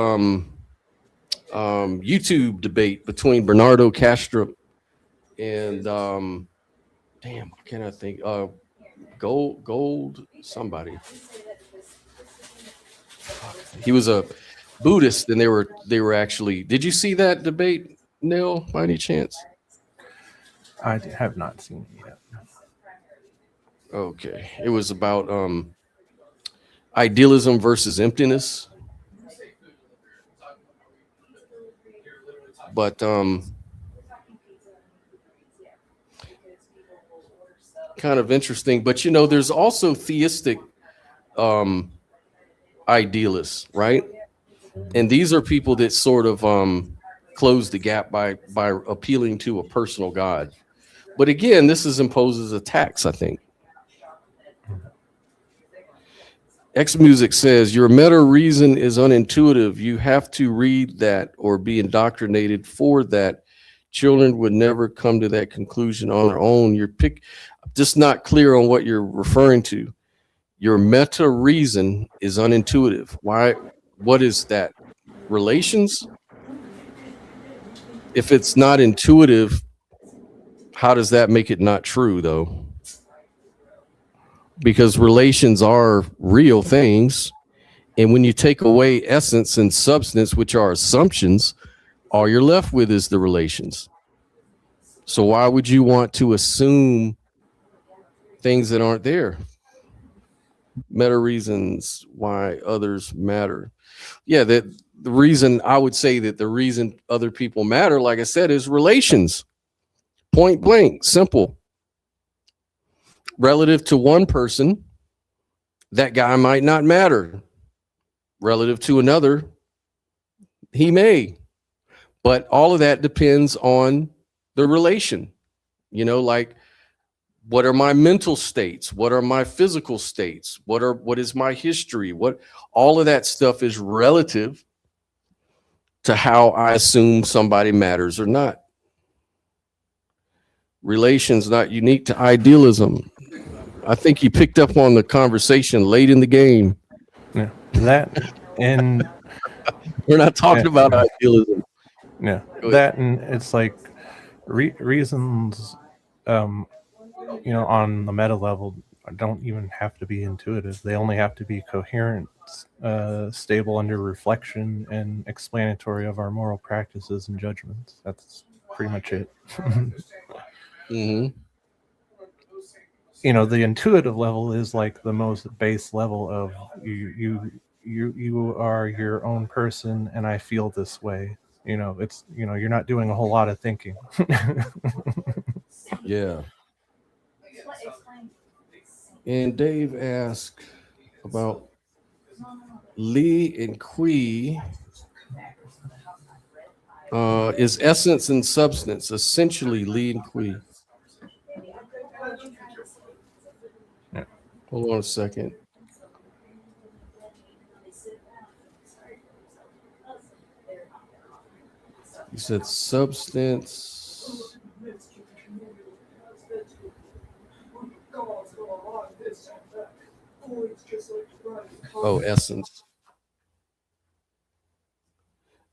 YouTube debate between Bernardo Castro and damn, what can I think? Gold somebody. He was a Buddhist, and they were actually. Did you see that debate, Neil, by any chance? I have not seen it yet. Okay, it was about idealism versus emptiness. But kind of interesting. But there's also theistic idealists, right? And these are people that sort of close the gap by appealing to a personal God. But again, this imposes a tax, I think. X Music says your meta reason is unintuitive. You have to read that or be indoctrinated for that. Children would never come to that conclusion on their own. Just not clear on what you're referring to. Your meta reason is unintuitive. Why? What is that? Relations? If it's not intuitive, how does that make it not true, though? Because relations are real things. And when you take away essence and substance, which are assumptions, all you're left with is the relations. So why would you want to assume things that aren't there? Meta reasons why others matter. Yeah, the reason I would say that the reason other people matter, like I said, is relations. Point blank, simple. Relative to one person, that guy might not matter. Relative to another, he may. But all of that depends on the relation. Like, what are my mental states? What are my physical states? What is my history? All of that stuff is relative to how I assume somebody matters or not. Relation's not unique to idealism. I think you picked up on the conversation late in the game. Yeah, that and we're not talking about idealism. Yeah, that and it's like reasons, on the meta level don't even have to be intuitive. They only have to be coherent, stable under reflection, and explanatory of our moral practices and judgments. That's pretty much it. Mm-hmm. The intuitive level is like the most base level of you are your own person, and I feel this way. It's you're not doing a whole lot of thinking. Yeah. And Dave asked about Li and Qui. Is essence and substance essentially Li and Qui? Yeah. Hold on a second. You said substance. Oh, essence.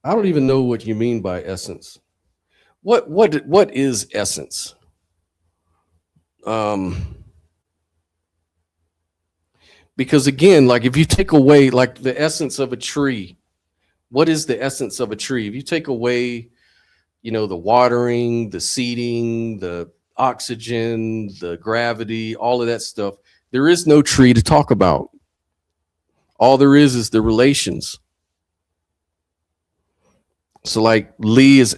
I don't even know what you mean by essence. What is essence? Because again, like if you take away like the essence of a tree, what is the essence of a tree? If you take away, the watering, the seeding, the oxygen, the gravity, all of that stuff, there is no tree to talk about. All there is the relations. So like Li is,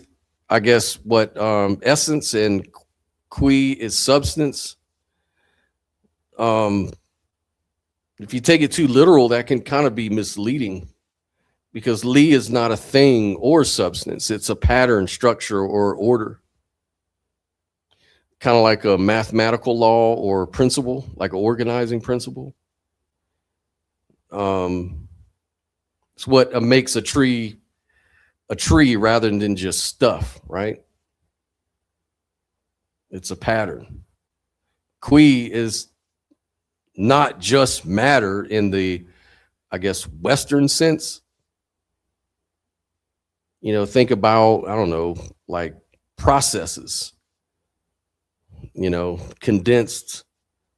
I guess, what essence, and Qui is substance. If you take it too literal, that can kind of be misleading, because Li is not a thing or substance. It's a pattern, structure, or order. Kind of like a mathematical law or principle, like an organizing principle. It's what makes a tree rather than just stuff, right? It's a pattern. Qui is not just matter in the, I guess, Western sense. Think about, I don't know, like processes, condensed,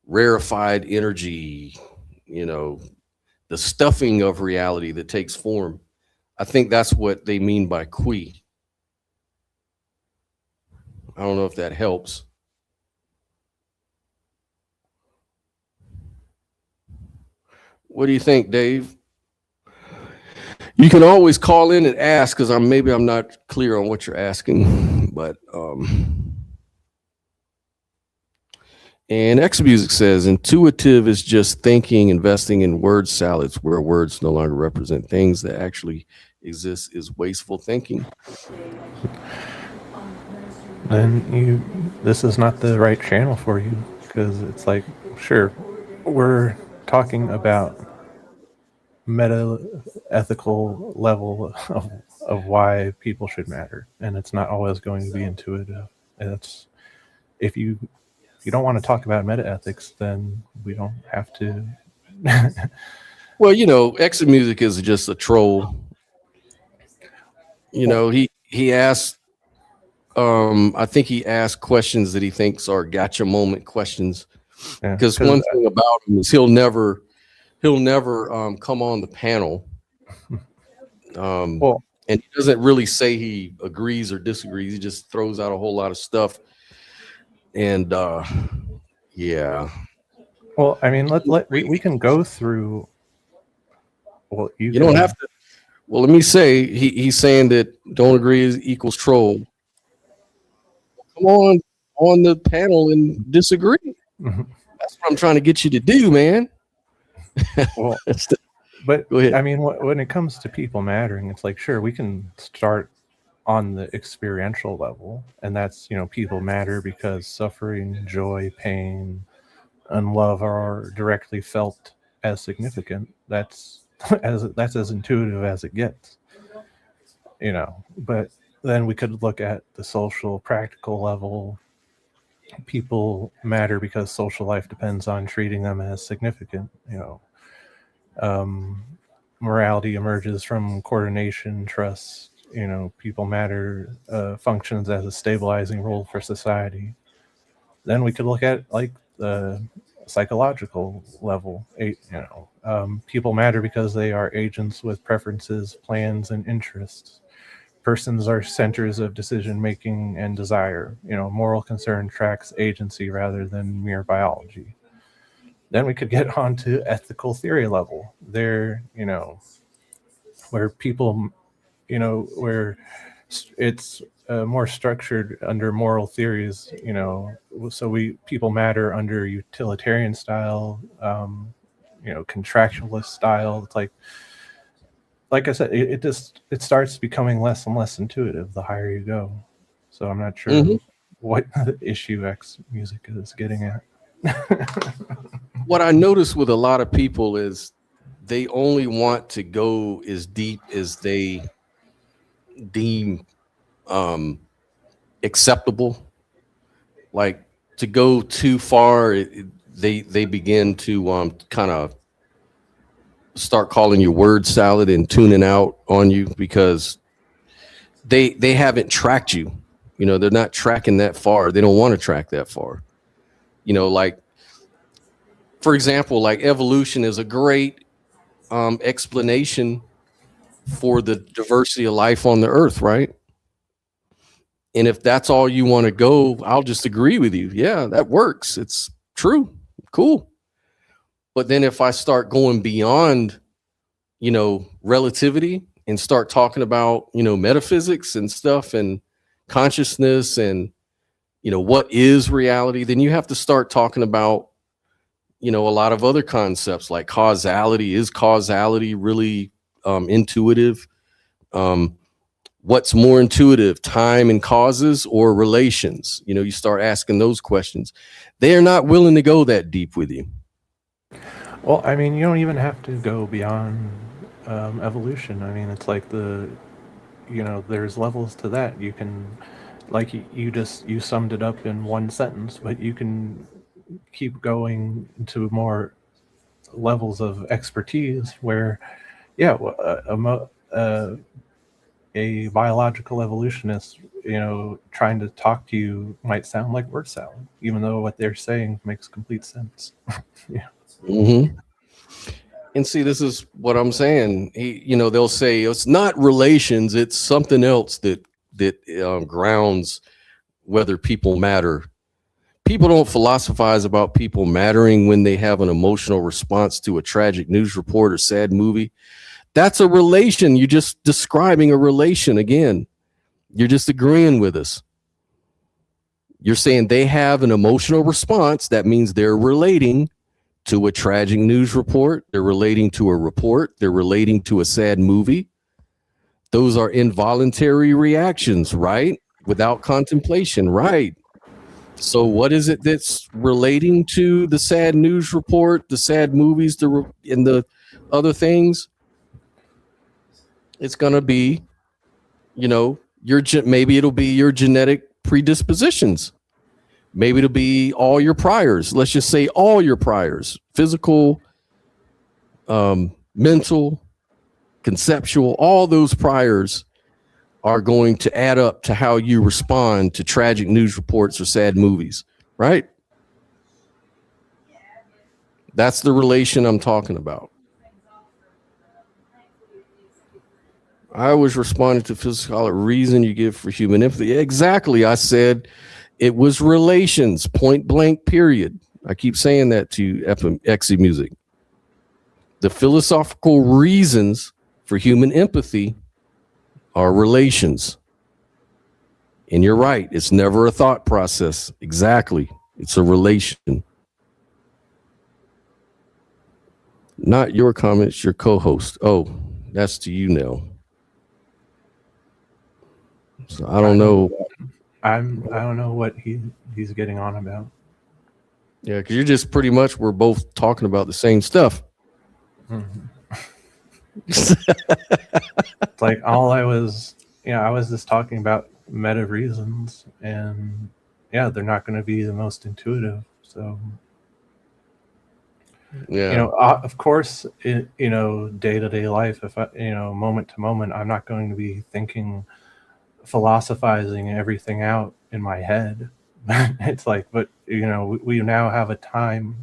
rarefied energy, the stuffing of reality that takes form. I think that's what they mean by Qui. I don't know if that helps. What do you think, Dave? You can always call in and ask, because maybe I'm not clear on what you're asking, but and X Music says intuitive is just thinking, investing in word salads where words no longer represent things that actually exist is wasteful thinking. Then this is not the right channel for you, because it's like, sure, we're talking about meta ethical level of why people should matter, and it's not always going to be intuitive. And it's if you don't want to talk about meta ethics, then we don't have to. Well, X Music is just a troll. He asked, I think he asked questions that he thinks are gotcha moment questions. Because one thing about him is he'll never come on the panel. And he doesn't really say he agrees or disagrees. He just throws out a whole lot of stuff. And yeah. Well, I mean, we can go through. Well, you don't have to. Well, let me say, he's saying that don't agree equals troll. Come on the panel and disagree. Mm-hmm. That's what I'm trying to get you to do, man. Well, but Go ahead. I mean, when it comes to people mattering, it's like, sure, we can start on the experiential level, and that's, people matter because suffering, joy, pain, and love are directly felt as significant. That's as intuitive as it gets, But then we could look at the social, practical level. People matter because social life depends on treating them as significant. Morality emerges from coordination, trust. People matter functions as a stabilizing role for society. Then we could look at like the psychological level. People matter because they are agents with preferences, plans, and interests. Persons are centers of decision making and desire. Moral concern tracks agency rather than mere biology. Then we could get on to ethical theory level. There, where people, where it's more structured under moral theories. So people matter under utilitarian style, contractualist style. It's like I said, it starts becoming less and less intuitive the higher you go. So I'm not sure what the issue X music is getting at. What I notice with a lot of people is they only want to go as deep as they deem acceptable. Like, to go too far, they begin to kind of start calling you word salad and tuning out on you because they haven't tracked you. They're not tracking that far. They don't want to track that far. Like, for example, like evolution is a great explanation for the diversity of life on the earth, right? And if that's all you want to go, I'll just agree with you. Yeah, that works. It's true. Cool. But then if I start going beyond, relativity and start talking about, metaphysics and stuff and consciousness and, what is reality, then you have to start talking about, a lot of other concepts like causality. Is causality really intuitive? What's more intuitive, time and causes or relations? You start asking those questions. They are not willing to go that deep with you. Well, I mean, you don't even have to go beyond evolution. I mean, it's like there's levels to that. You can, like you summed it up in one sentence, but you can keep going to more levels of expertise where, yeah, a biological evolutionist, trying to talk to you might sound like word salad, even though what they're saying makes complete sense. Yeah. And see, this is what I'm saying. They'll say it's not relations; it's something else that grounds whether people matter. People don't philosophize about people mattering when they have an emotional response to a tragic news report or sad movie. That's a relation. You're just describing a relation again. You're just agreeing with us. You're saying they have an emotional response. That means they're relating to a tragic news report. They're relating to a report. They're relating to a sad movie. Those are involuntary reactions, right? Without contemplation, right? So what is it that's relating to the sad news report, the sad movies, and the other things? It's going to be, maybe it'll be your genetic predispositions. Maybe it'll be all your priors. Let's just say all your priors, physical, mental, conceptual, all those priors are going to add up to how you respond to tragic news reports or sad movies, right? That's the relation I'm talking about. I was responding to physical reason you give for human empathy. Exactly. I said it was relations, point blank, period. I keep saying that to you, Exy Music. The philosophical reasons for human empathy are relations. And you're right. It's never a thought process. Exactly. It's a relation. Not your comments, your co-host. Oh, that's to you, Nell. So I don't know. I don't know what he's getting on about. Yeah, because you're just pretty much we're both talking about the same stuff. It's like all I was just talking about meta reasons, and yeah, they're not going to be the most intuitive. So yeah, of course, day-to-day life, if I, moment to moment, I'm not going to be thinking, philosophizing everything out in my head. It's like, but we now have a time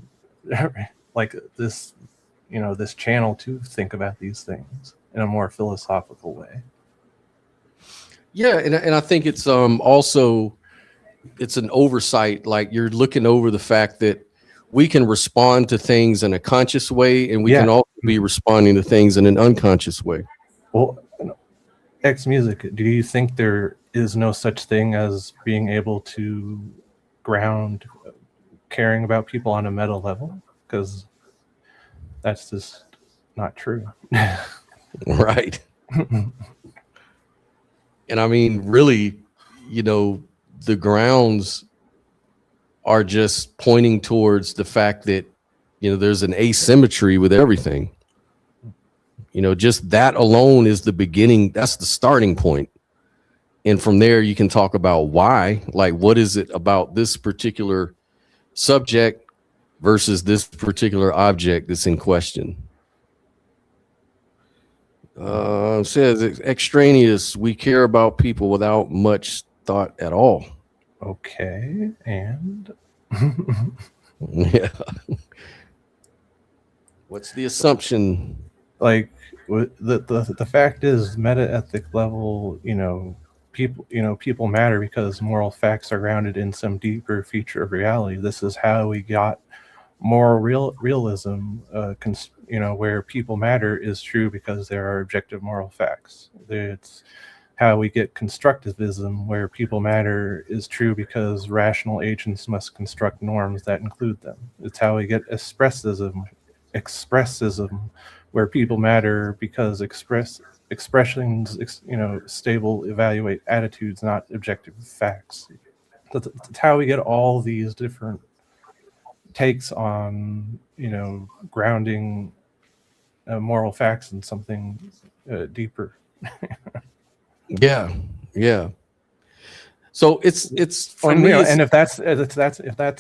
like this, this channel to think about these things in a more philosophical way. Yeah, and I think it's also it's an oversight. Like you're looking over the fact that we can respond to things in a conscious way, and we can also be responding to things in an unconscious way. Well, X Music, do you think there is no such thing as being able to ground caring about people on a meta level? Because that's just not true. Right. And I mean, really, the grounds are just pointing towards the fact that, there's an asymmetry with everything. Just that alone is the beginning. That's the starting point. And from there, you can talk about why, like, what is it about this particular subject versus this particular object that's in question. Says extraneous, we care about people without much thought at all. Okay, and yeah. What's the assumption? Like the fact is, meta ethic level, people matter because moral facts are grounded in some deeper feature of reality. This is how we got moral realism, where people matter is true because there are objective moral facts. It's how we get constructivism, where people matter is true because rational agents must construct norms that include them. It's how we get expressism, where people matter because expressions, stable evaluate attitudes, not objective facts. That's how we get all these different takes on, grounding moral facts in something deeper. Yeah. So it's for me. And if that's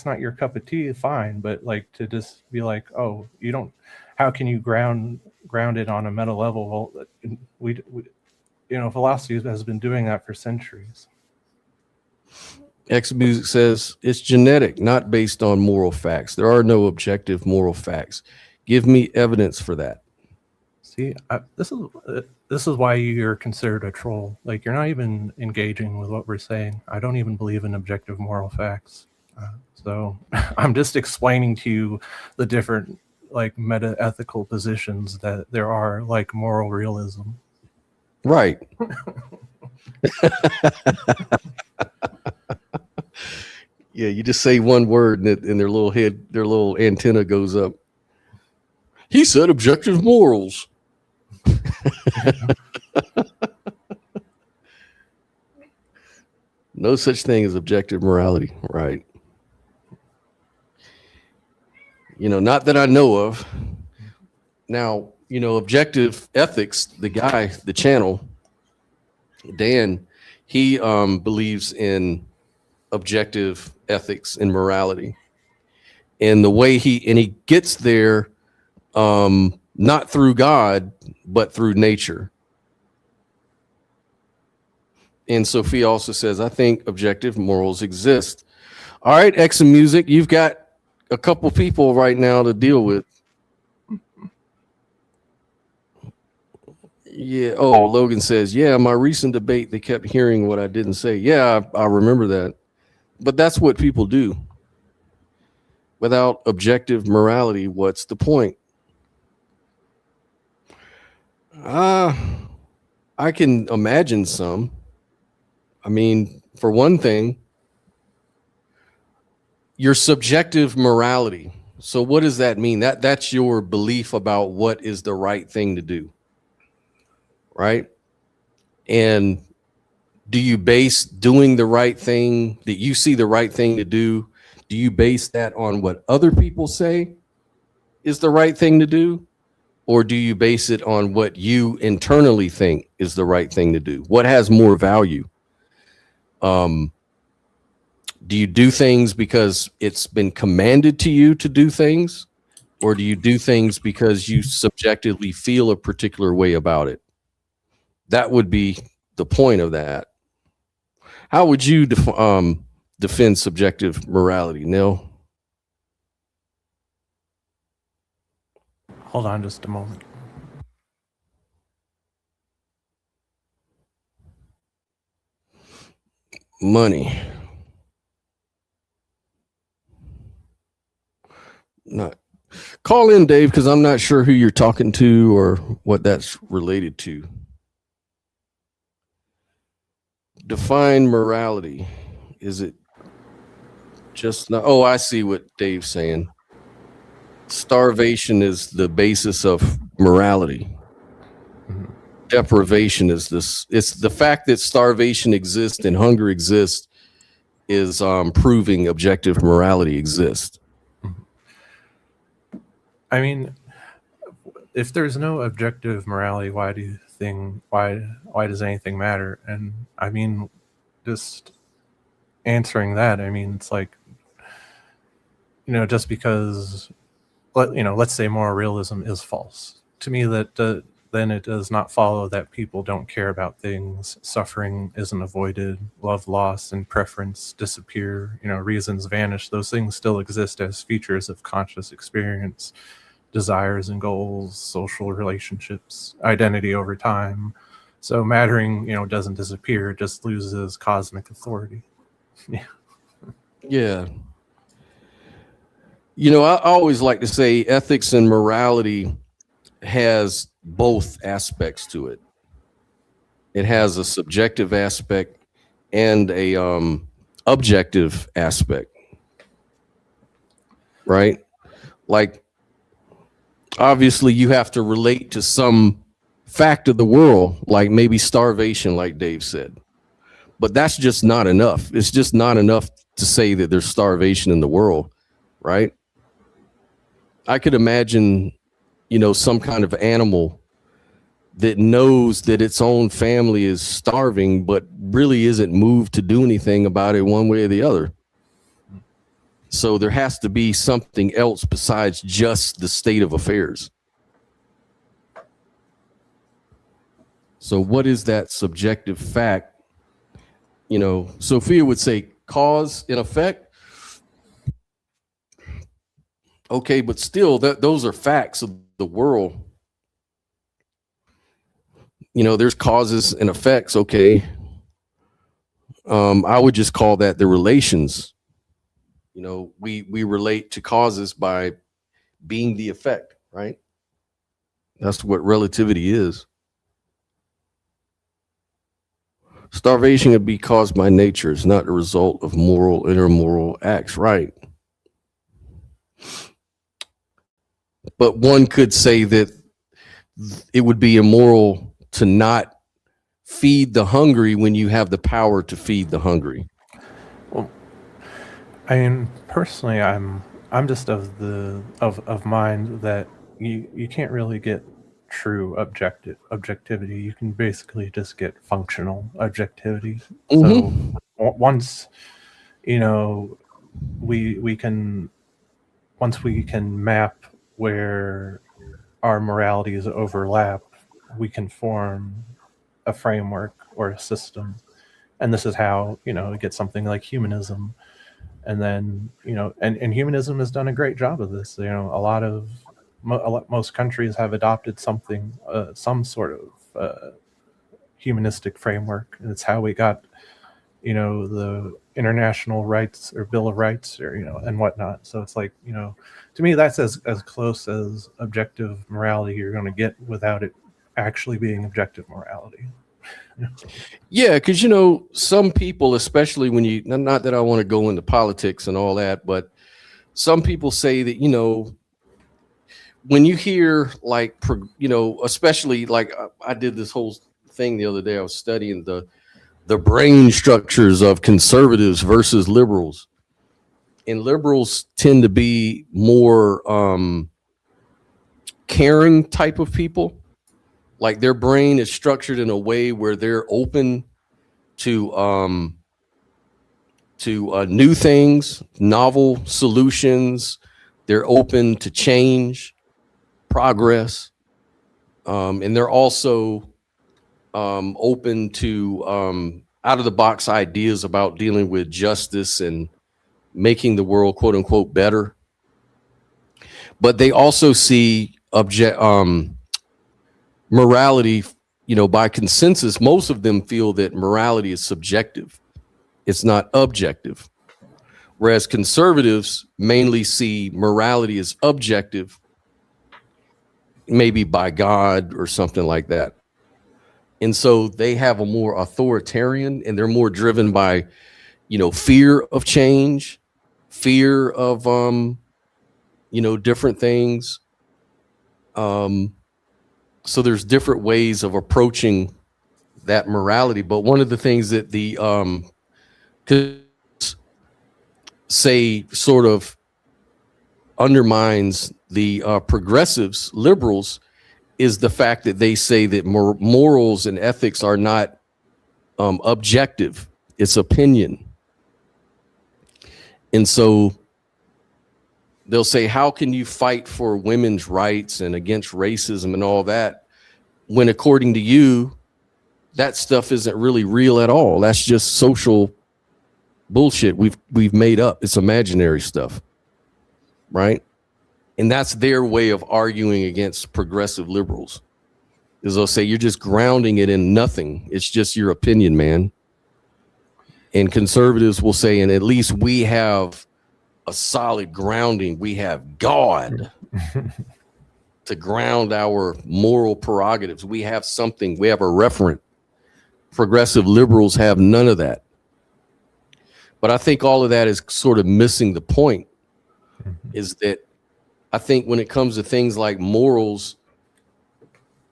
not your cup of tea, fine. But like to just be like, oh, you don't. How can you ground it on a meta level? Well, we philosophy has been doing that for centuries. X Music says it's genetic, not based on moral facts. There are no objective moral facts. Give me evidence for that. See, this is why you're considered a troll. Like, you're not even engaging with what we're saying. I don't even believe in objective moral facts. So I'm just explaining to you the different, like, meta ethical positions that there are, like moral realism. Right. Yeah, you just say one word and their little head, their little antenna goes up. He said objective morals. No such thing as objective morality, right? Not that I know of. Now, objective ethics, the channel, Dan, he believes in objective ethics and morality. And the way he gets there, not through God, but through nature. And Sophia also says, I think objective morals exist. All right, X and Music, you've got a couple people right now to deal with. Yeah. Oh, Logan says, yeah, my recent debate, they kept hearing what I didn't say. Yeah, I remember that. But that's what people do. Without objective morality, what's the point? I can imagine some. I mean, for one thing, your subjective morality. So what does that mean? That's your belief about what is the right thing to do, right? And do you base doing the right thing that you see the right thing to do? Do you base that on what other people say is the right thing to do? Or do you base it on what you internally think is the right thing to do? What has more value? Do you do things because it's been commanded to you to do things? Or do you do things because you subjectively feel a particular way about it? That would be the point of that. How would you defend subjective morality, Neil? Hold on just a moment. Money. Not call in, Dave, because I'm not sure who you're talking to or what that's related to. Define morality. Is it just not? Oh, I see what Dave's saying. Starvation is the basis of morality. Deprivation is this. It's the fact that starvation exists and hunger exists is proving objective morality exists. I mean, if there's no objective morality, why does anything matter? And I mean, just answering that, I mean, it's like, just because, let's say moral realism is false. To me, that then it does not follow that people don't care about things, suffering isn't avoided, love lost, and preference disappear, reasons vanish. Those things still exist as features of conscious experience, desires and goals, social relationships, identity over time. So mattering, doesn't disappear, it just loses cosmic authority. Yeah. I always like to say ethics and morality has both aspects to it. It has a subjective aspect and a objective aspect, right? Like, obviously you have to relate to some fact of the world, like maybe starvation, like Dave said, but that's just not enough. It's just not enough to say that there's starvation in the world, right? I could imagine, some kind of animal that knows that its own family is starving, but really isn't moved to do anything about it one way or the other. So there has to be something else besides just the state of affairs. So what is that subjective fact? Sophia would say cause and effect. Okay, but still, those are facts of the world. There's causes and effects. Okay. I would just call that the relations. We relate to causes by being the effect, right? That's what relativity is. Starvation would be caused by nature. It's not the result of moral, intermoral acts, right? But one could say that it would be immoral to not feed the hungry when you have the power to feed the hungry. Well, I mean, personally, I'm just of mind that you can't really get true objectivity. You can basically just get functional objectivity. Mm-hmm. So once we can map where our moralities overlap, we can form a framework or a system. And this is how, you get something like humanism. And then, and humanism has done a great job of this. Most countries have adopted some sort of humanistic framework. And it's how we got, the international rights or Bill of Rights or, and whatnot. So it's like, to me, that's as close as objective morality you're going to get without it actually being objective morality. Yeah, because some people, especially when not that I want to go into politics and all that, but some people say that, when you hear like, especially like I did this whole thing the other day. I was studying the brain structures of conservatives versus liberals, and liberals tend to be more caring type of people. Like their brain is structured in a way where they're open to new things, novel solutions. They're open to change, progress, and they're also open to out of the box ideas about dealing with justice and making the world, quote unquote, better. But they also see morality, by consensus. Most of them feel that morality is subjective. It's not objective. Whereas conservatives mainly see morality as objective, maybe by God or something like that. And so they have a more authoritarian, and they're more driven by, fear of change, fear of, different things. So there's different ways of approaching that morality. But one of the things that the say sort of undermines the progressives, liberals, is the fact that they say that morals and ethics are not objective. It's opinion. And so they'll say, how can you fight for women's rights and against racism and all that when, according to you, that stuff isn't really real at all? That's just social bullshit we've made up. It's imaginary stuff, right? And that's their way of arguing against progressive liberals, is they'll say, you're just grounding it in nothing. It's just your opinion, man. And conservatives will say, and at least we have a solid grounding. We have God to ground our moral prerogatives. We have something. We have a referent. Progressive liberals have none of that. But I think all of that is sort of missing the point, is that I think when it comes to things like morals,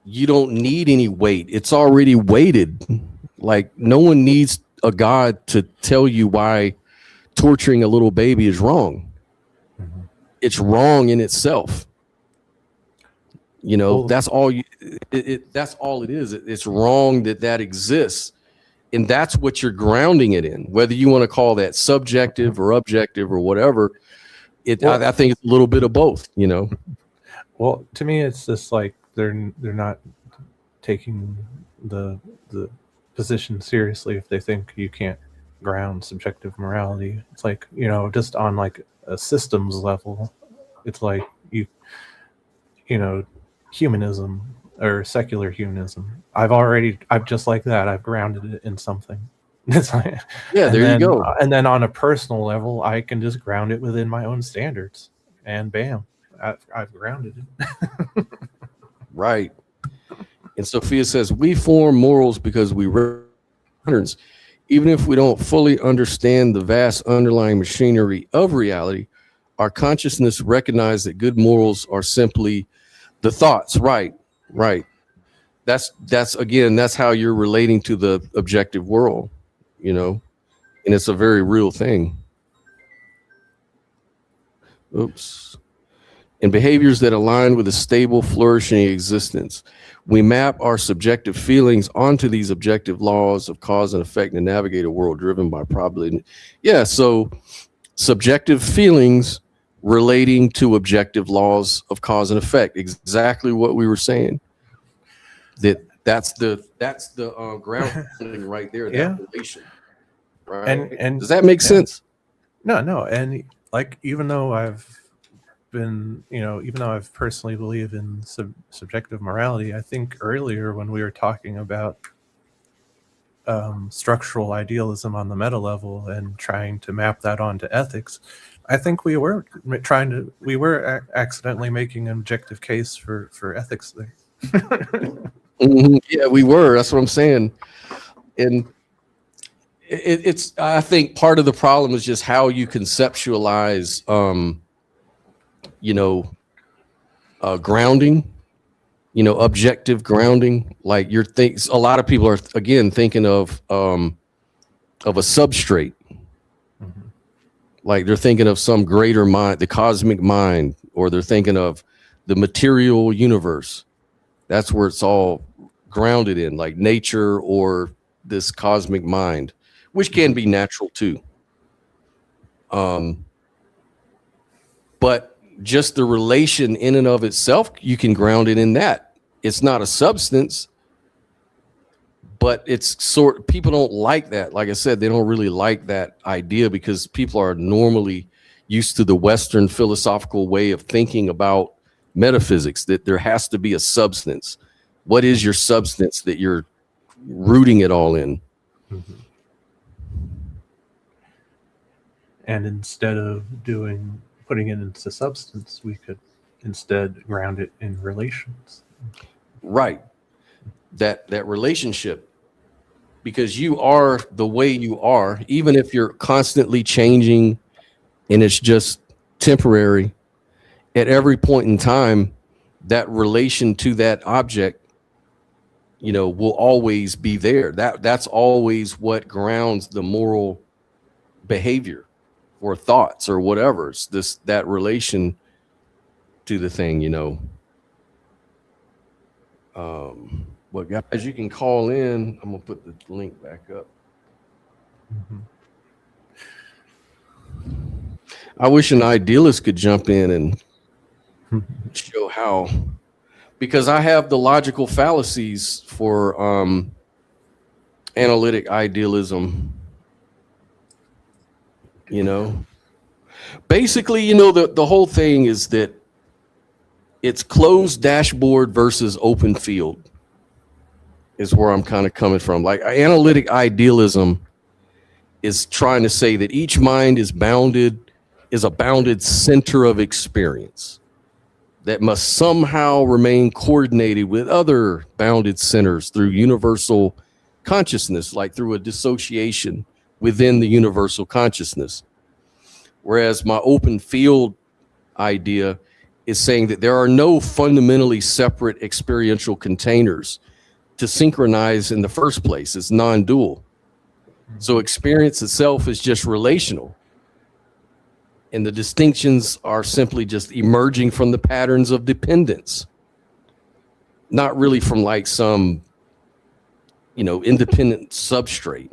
you don't need any weight. It's already weighted. Like, no one needs a God to tell you why torturing a little baby is wrong. It's wrong in itself. That's all that's all it is. It's wrong that exists. And that's what you're grounding it in, whether you want to call that subjective or objective or whatever. I think it's a little bit of both, Well, to me, it's just like they're not taking the position seriously if they think you can't ground subjective morality. It's like, just on like a systems level, it's like humanism or secular humanism. I've just like that. I've grounded it in something. It's like, yeah, there you go. And then on a personal level, I can just ground it within my own standards, and bam, I've grounded it. Right. And Sophia says, we form morals because we patterns. Even if we don't fully understand the vast underlying machinery of reality, our consciousness recognizes that good morals are simply the thoughts. Right. That's again, that's how you're relating to the objective world, and it's a very real thing. Oops. And behaviors that align with a stable, flourishing existence. We map our subjective feelings onto these objective laws of cause and effect and navigate a world driven by probability. Yeah, so subjective feelings relating to objective laws of cause and effect. Exactly what we were saying. That's the grounding right there. Yeah. That relation. Right. And does that make sense? No. And like, even though I've personally believe in subjective morality, I think earlier when we were talking about structural idealism on the meta level and trying to map that onto ethics, I think we were accidentally making an objective case for ethics there. Yeah, we were. That's what I'm saying. And it's I think part of the problem is just how you conceptualize grounding, objective grounding. Like a lot of people are again thinking of a substrate. Mhm. Like they're thinking of some greater mind, the cosmic mind, or they're thinking of the material universe. That's where it's all grounded in, like nature or this cosmic mind, which can be natural too. But just the relation in and of itself, you can ground it in that. It's not a substance, but people don't like that. Like I said, they don't really like that idea because people are normally used to the Western philosophical way of thinking about metaphysics, that there has to be a substance. What is your substance that you're rooting it all in? Mhm. And instead of putting it into substance, we could instead ground it in relations. Right. That relationship, because you are the way you are, even if you're constantly changing and it's just temporary, at every point in time, that relation to that object, will always be there. That's always what grounds the moral behavior or thoughts or whatever. It's that relation to the thing, Well, guys, you can call in. I'm gonna put the link back up. Mhm. I wish an idealist could jump in and show how, because I have the logical fallacies for analytic idealism. Basically, the whole thing is that it's closed dashboard versus open field is where I'm kind of coming from. Like analytic idealism is trying to say that each mind is a bounded center of experience that must somehow remain coordinated with other bounded centers through universal consciousness, like through a dissociation within the universal consciousness. Whereas my open field idea is saying that there are no fundamentally separate experiential containers to synchronize in the first place. It's non-dual. So experience itself is just relational. And the distinctions are simply just emerging from the patterns of dependence, not really from like some, independent substrate,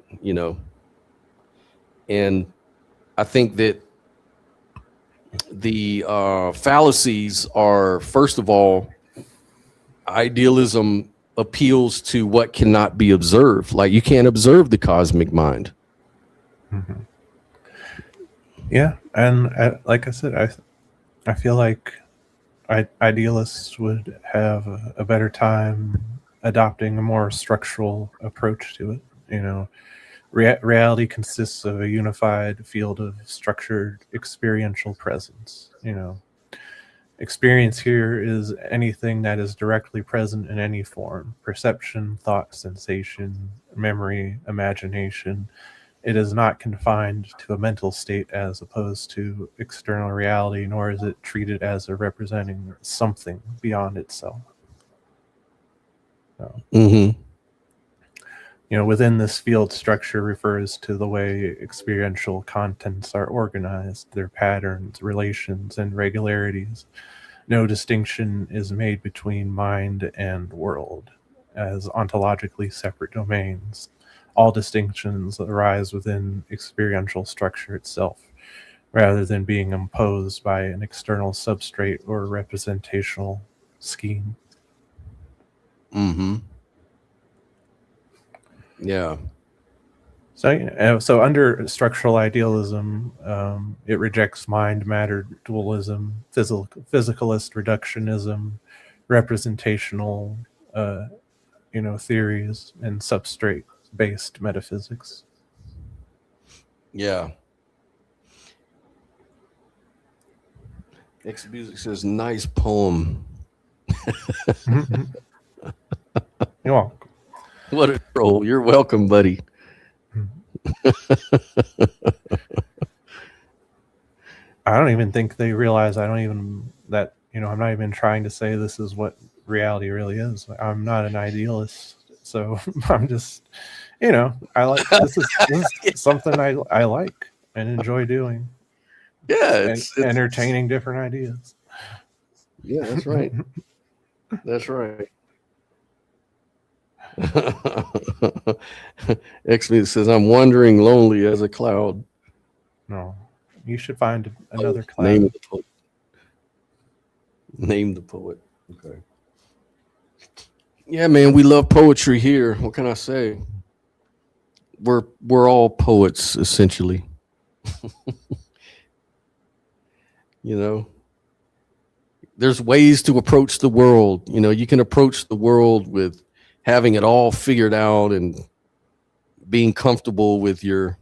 And I think that the fallacies are, first of all, idealism appeals to what cannot be observed. Like you can't observe the cosmic mind. Mhm. Yeah, and like I said, I feel like idealists would have a better time adopting a more structural approach to it. Reality consists of a unified field of structured experiential presence. Experience here is anything that is directly present in any form: perception, thought, sensation, memory, imagination. It is not confined to a mental state as opposed to external reality, nor is it treated as a representing something beyond itself. So, within this field, structure refers to the way experiential contents are organized, their patterns, relations, and regularities. No distinction is made between mind and world as ontologically separate domains. All distinctions arise within experiential structure itself, rather than being imposed by an external substrate or representational scheme. Yeah. So under structural idealism, it rejects mind-matter dualism, physicalist reductionism, representational, theories, and substrate-based metaphysics. Yeah. X Music says, nice poem. You're welcome. What a troll. You're welcome, buddy. I don't even think they realize I don't even that, I'm not even trying to say this is what reality really is. I'm not an idealist, so I'm just, I like this is something I like and enjoy doing. Yeah, It's entertaining different ideas. Yeah, that's right. That's right. X-Men says, I'm wandering lonely as a cloud. No, you should find another cloud. Name the poet. Name the poet. Okay. Yeah, man, we love poetry here. What can I say? We're all poets, essentially. There's ways to approach the world. You can approach the world with having it all figured out and being comfortable with your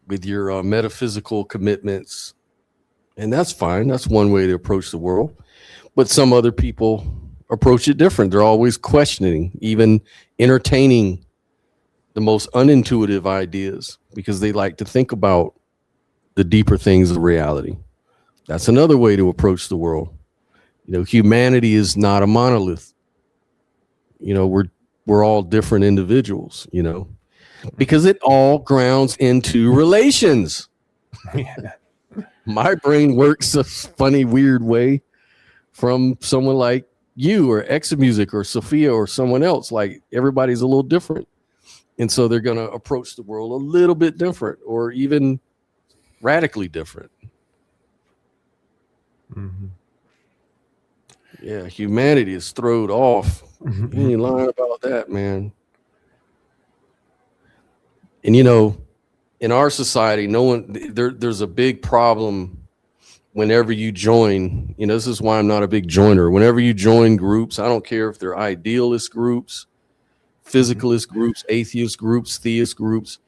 metaphysical commitments, and that's fine. That's one way to approach the world. But some other people approach it different. They're always questioning, even entertaining the most unintuitive ideas, because they like to think about the deeper things of reality. That's another way to approach the world. Humanity is not a monolith. We're all different individuals, because it all grounds into relations. Yeah. My brain works a funny, weird way from someone like you or Examusic or Sophia or someone else. Like, everybody's a little different. And so they're going to approach the world a little bit different, or even radically different. Mm-hmm. Yeah, humanity is thrown off. Mm-hmm. You ain't lying about that, man. And in our society, there's a big problem whenever you join. This is why I'm not a big joiner. Whenever you join groups, I don't care if they're idealist groups, physicalist groups, atheist groups, theist groups.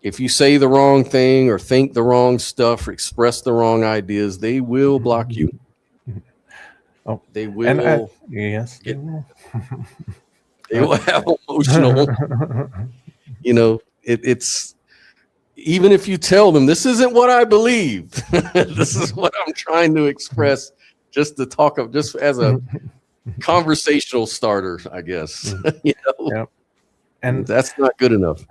If you say the wrong thing or think the wrong stuff or express the wrong ideas, they will block you. Oh, they will. Yes, they will. They will have emotional. It's even if you tell them this isn't what I believe, this is what I'm trying to express, just to talk of, just as a conversational starter, I guess. Yep. And that's not good enough.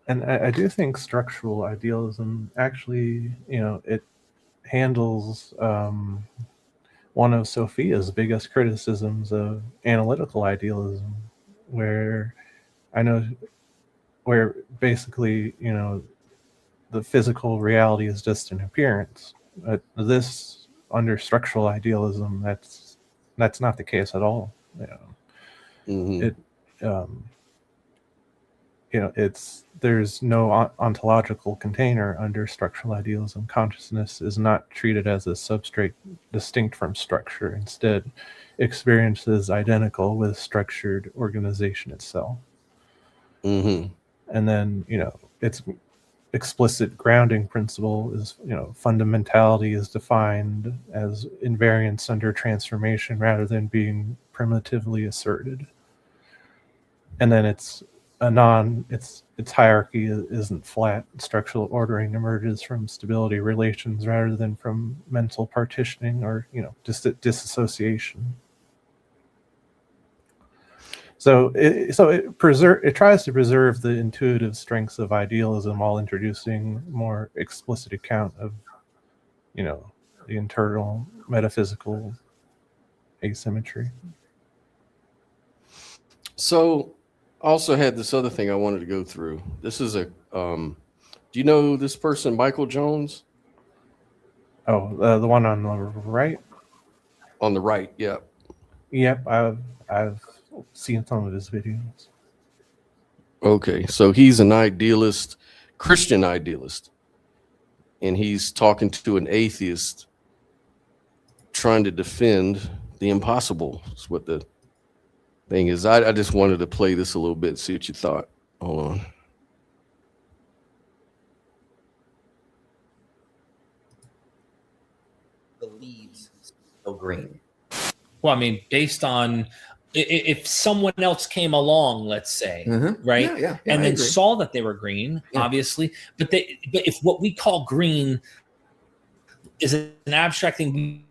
And I do think structural idealism actually, it handles one of Sophia's biggest criticisms of analytical idealism, where basically, the physical reality is just an appearance. This, under structural idealism, that's not the case at all. Mm-hmm. There's no ontological container under structural idealism. Consciousness is not treated as a substrate distinct from structure. Instead, experience is identical with structured organization itself. Mm-hmm. And then, its explicit grounding principle is, fundamentality is defined as invariance under transformation rather than being primitively asserted. And then its hierarchy isn't flat. Structural ordering emerges from stability relations rather than from mental partitioning or disassociation. So it tries to preserve the intuitive strengths of idealism while introducing more explicit account of the internal metaphysical asymmetry. So I also had this other thing I wanted to go through. This is do you know this person, Michael Jones? Oh, the one on the right? On the right, yeah. Yep, I've seen some of his videos. Okay, so he's an idealist, Christian idealist, and he's talking to an atheist trying to defend the impossible. That's what the thing is. I just wanted to play this a little bit, see what you thought. Hold on. The leaves still green. Well, I mean, based on if someone else came along, let's say, right, Yeah, and then saw that they were green, obviously, but if what we call green is an abstract thing we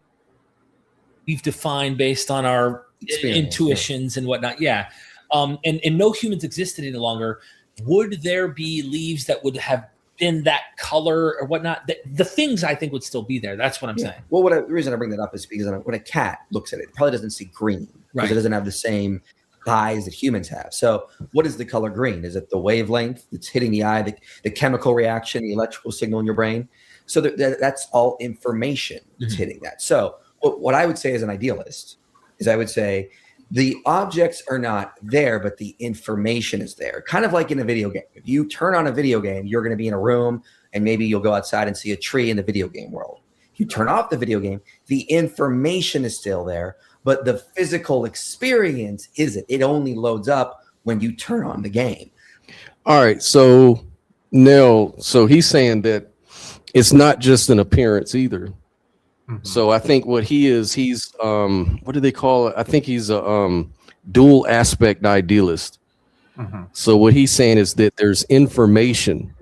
we've defined based on our intuitions and whatnot. Yeah. And no humans existed any longer. Would there be leaves that would have been that color or whatnot? The things I think would still be there. That's what I'm saying. Well, the reason I bring that up is because when a cat looks at it, it probably doesn't see green because it doesn't have the same eyes that humans have. So what is the color green? Is it the wavelength that's hitting the eye, the chemical reaction, the electrical signal in your brain? So that's all information that's hitting that. So what I would say as an idealist is I would say the objects are not there, but the information is there. Kind of like in a video game. If you turn on a video game, you're going to be in a room and maybe you'll go outside and see a tree in the video game world. If you turn off the video game, the information is still there, but the physical experience isn't. It only loads up when you turn on the game. All right. So Nell, so he's saying that it's not just an appearance either. So I think what he's what do they call it? I think he's a dual aspect idealist. So what he's saying is that there's information.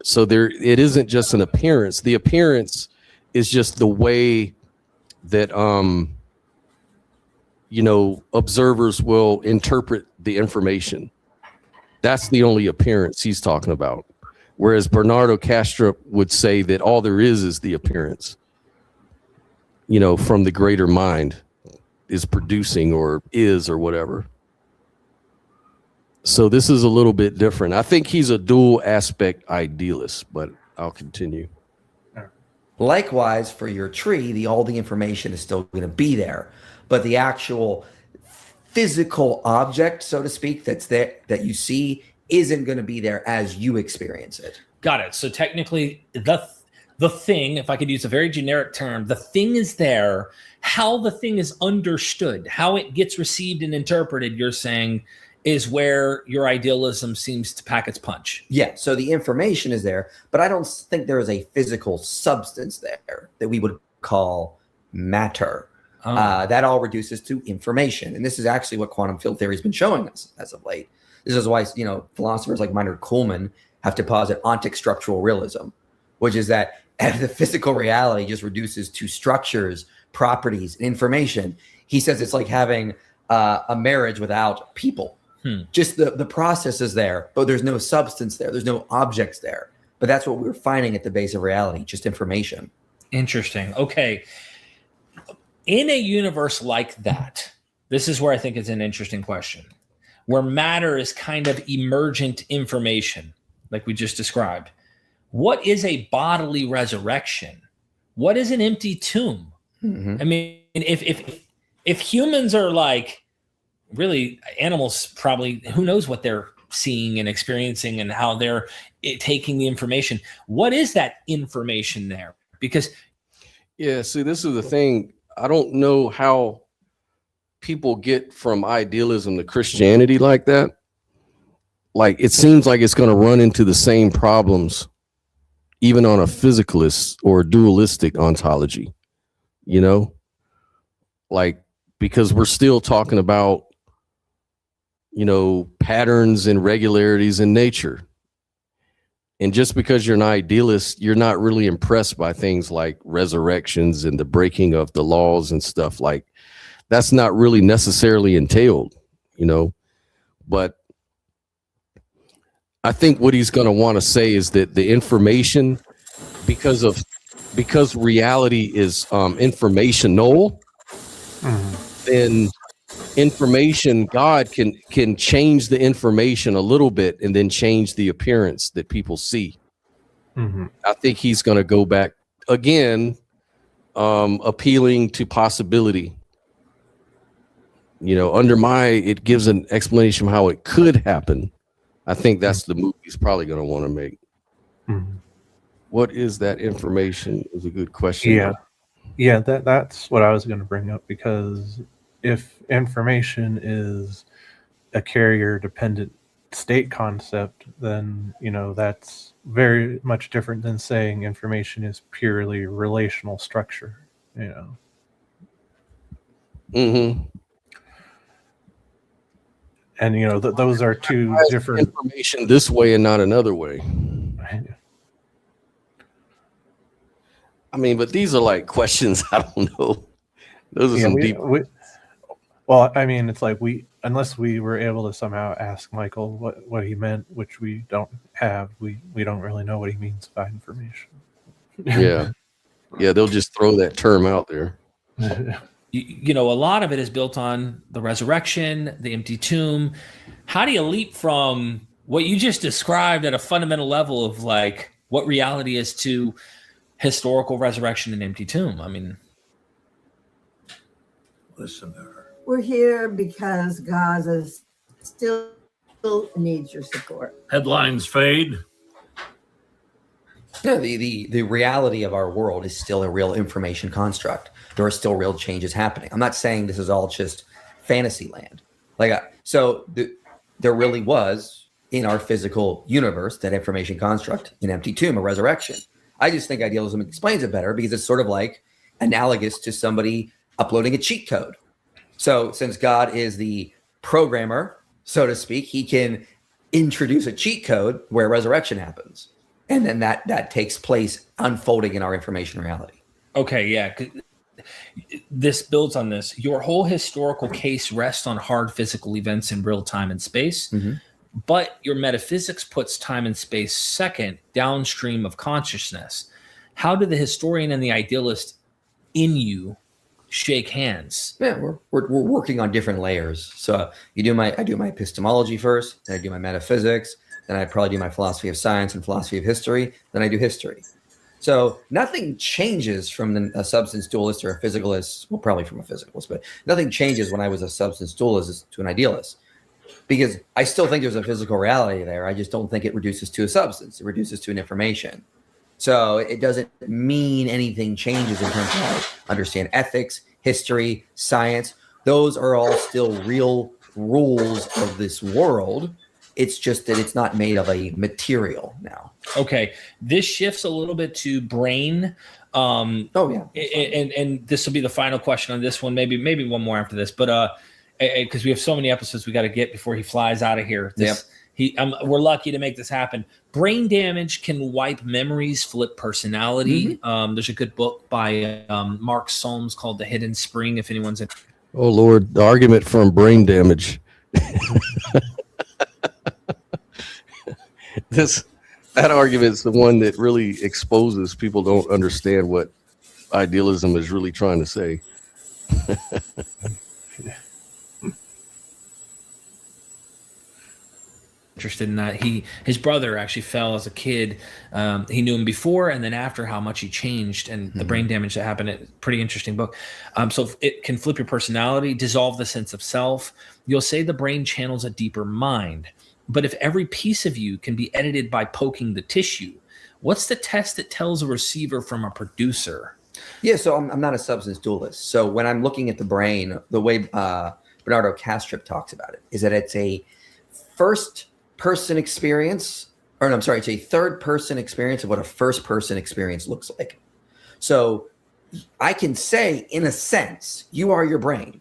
So it isn't just an appearance. The appearance is just the way that observers will interpret the information. That's the only appearance he's talking about. Whereas Bernardo Kastrup would say that all there is the appearance. From the greater mind is producing or is or whatever. So this is a little bit different. I think he's a dual aspect idealist, but I'll continue. Likewise, for your tree, all the information is still going to be there, but the actual physical object, so to speak, that's there that you see isn't going to be there as you experience it. Got it. So technically, the thing, if I could use a very generic term, the thing is there. How the thing is understood, how it gets received and interpreted, you're saying, is where your idealism seems to pack its punch. Yeah, so the information is there, but I don't think there is a physical substance there that we would call matter. That all reduces to information. And this is actually what quantum field theory has been showing us as of late. This is why, philosophers like Meinrad Kuhlmann have to posit ontic structural realism, which is that the physical reality just reduces to structures, properties, and information. He says it's like having a marriage without people. Just the process is there, but there's no substance there. There's no objects there. But that's what we're finding at the base of reality, just information. Interesting. Okay. In a universe like that, this is where I think it's an interesting question, where matter is kind of emergent information, like we just described. What is a bodily resurrection? What is an empty tomb? I mean, if humans are like really animals, probably who knows what they're seeing and experiencing and how they're taking the information. What is that information there? Because see, this is the thing. I don't know how people get from idealism to Christianity like that. Like, it seems like it's going to run into the same problems, even on a physicalist or dualistic ontology, like, because we're still talking about, patterns and regularities in nature. And just because you're an idealist, you're not really impressed by things like resurrections and the breaking of the laws and stuff. Like, that's not really necessarily entailed, but I think what he's going to want to say is that the information, because reality is informational, then information, God can change the information a little bit and then change the appearance that people see. I think he's going to go back again, appealing to possibility. It gives an explanation of how it could happen. I think that's the move he's probably going to want to make. What is that information is a good question. Yeah, that's what I was going to bring up, because if information is a carrier dependent state concept, then that's very much different than saying information is purely relational structure. And those are two different information this way and not another way. I mean, but these are like questions I don't know. Those are some deep. Well, I mean, it's like unless we were able to somehow ask Michael what he meant, which we don't have, we don't really know what he means by information. Yeah. Yeah, they'll just throw that term out there. A lot of it is built on the resurrection, the empty tomb. How do you leap from what you just described at a fundamental level of like what reality is to historical resurrection and empty tomb? I mean, listen to her. We're here because Gaza still needs your support. Headlines fade. No, the reality of our world is still a real information construct. There are still real changes happening. I'm not saying this is all just fantasy land. There really was in our physical universe that information construct, an empty tomb, a resurrection. I just think idealism explains it better because it's sort of like analogous to somebody uploading a cheat code. So since God is the programmer, so to speak, he can introduce a cheat code where resurrection happens. And then that takes place unfolding in our information reality. Okay, yeah. This builds on this. Your whole historical case rests on hard physical events in real time and space, but your metaphysics puts time and space second, downstream of consciousness. How do the historian and the idealist in you shake hands? Yeah, we're working on different layers. So I do my epistemology first, then I do my metaphysics, then I probably do my philosophy of science and philosophy of history, then I do history. So nothing changes from a substance dualist or a physicalist, well, probably from a physicalist, but nothing changes when I was a substance dualist to an idealist, because I still think there's a physical reality there. I just don't think it reduces to a substance. It reduces to an information. So it doesn't mean anything changes in terms of how I understand ethics, history, science. Those are all still real rules of this world. It's just that it's not made of a material now. Okay, this shifts a little bit to brain. And this will be the final question on this one. Maybe one more after this, but because we have so many episodes we got to get before he flies out of here. We're lucky to make this happen. Brain damage can wipe memories, flip personality. There's a good book by Mark Solms called The Hidden Spring. If anyone's in. Oh Lord, the argument from brain damage. That argument is the one that really exposes people don't understand what idealism is really trying to say. Interested in that. His brother actually fell as a kid. He knew him before and then after, how much he changed and the brain damage that happened. It's a pretty interesting book. So it can flip your personality, dissolve the sense of self. You'll say the brain channels a deeper mind. But if every piece of you can be edited by poking the tissue, what's the test that tells a receiver from a producer? Yeah, so I'm not a substance dualist. So when I'm looking at the brain, the way Bernardo Kastrup talks about it is that it's a first-person experience, it's a third-person experience of what a first-person experience looks like. So I can say, in a sense, you are your brain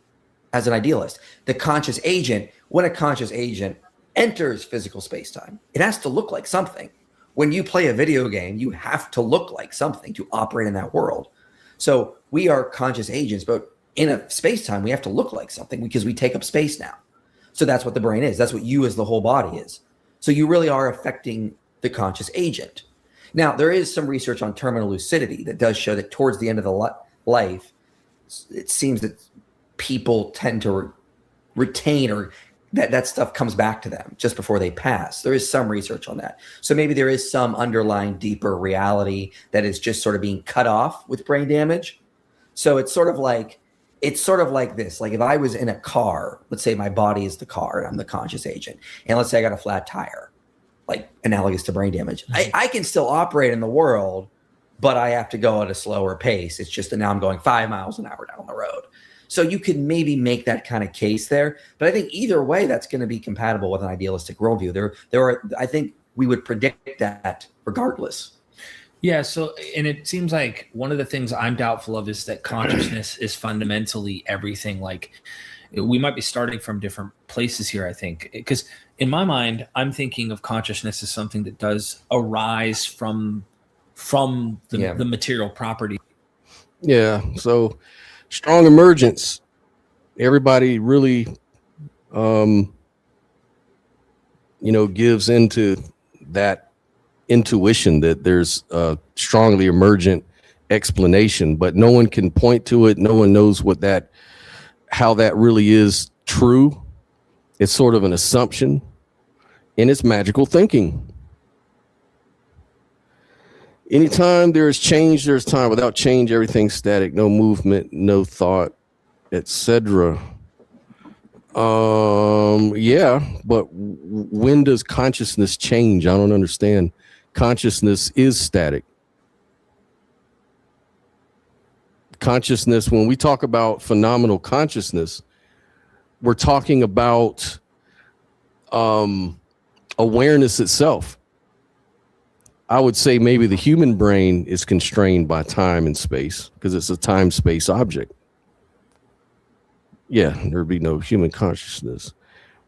as an idealist. The conscious agent, when a conscious agent enters physical space-time, it has to look like something. When you play a video game, you have to look like something to operate in that world. So we are conscious agents, but in a space-time, we have to look like something because we take up space now. So that's what the brain is. That's what you as the whole body is. So you really are affecting the conscious agent. Now, there is some research on terminal lucidity that does show that towards the end of the life, it seems that people tend to retain or that stuff comes back to them just before they pass. There is some research on that. So maybe there is some underlying deeper reality that is just sort of being cut off with brain damage. So it's sort of like this. Like if I was in a car, let's say my body is the car and I'm the conscious agent. And let's say I got a flat tire, like analogous to brain damage. I can still operate in the world, but I have to go at a slower pace. It's just that now I'm going 5 miles an hour down the road. So you could maybe make that kind of case there. But I think either way, that's going to be compatible with an idealistic worldview. I think we would predict that regardless. Yeah. So, and it seems like one of the things I'm doubtful of is that consciousness is fundamentally everything. Like we might be starting from different places here, I think, because in my mind, I'm thinking of consciousness as something that does arise from the material property. Yeah. So strong emergence. Everybody really, gives into that intuition that there's a strongly emergent explanation, but no one can point to it. No one knows how that really is true. It's sort of an assumption, and it's magical thinking. Anytime there is change, there's time. Without change, everything's static. No movement, no thought, etc. Yeah, but when does consciousness change? I don't understand. Consciousness is static. Consciousness, when we talk about phenomenal consciousness, we're talking about awareness itself. I would say maybe the human brain is constrained by time and space because it's a time-space object. Yeah, there'd be no human consciousness.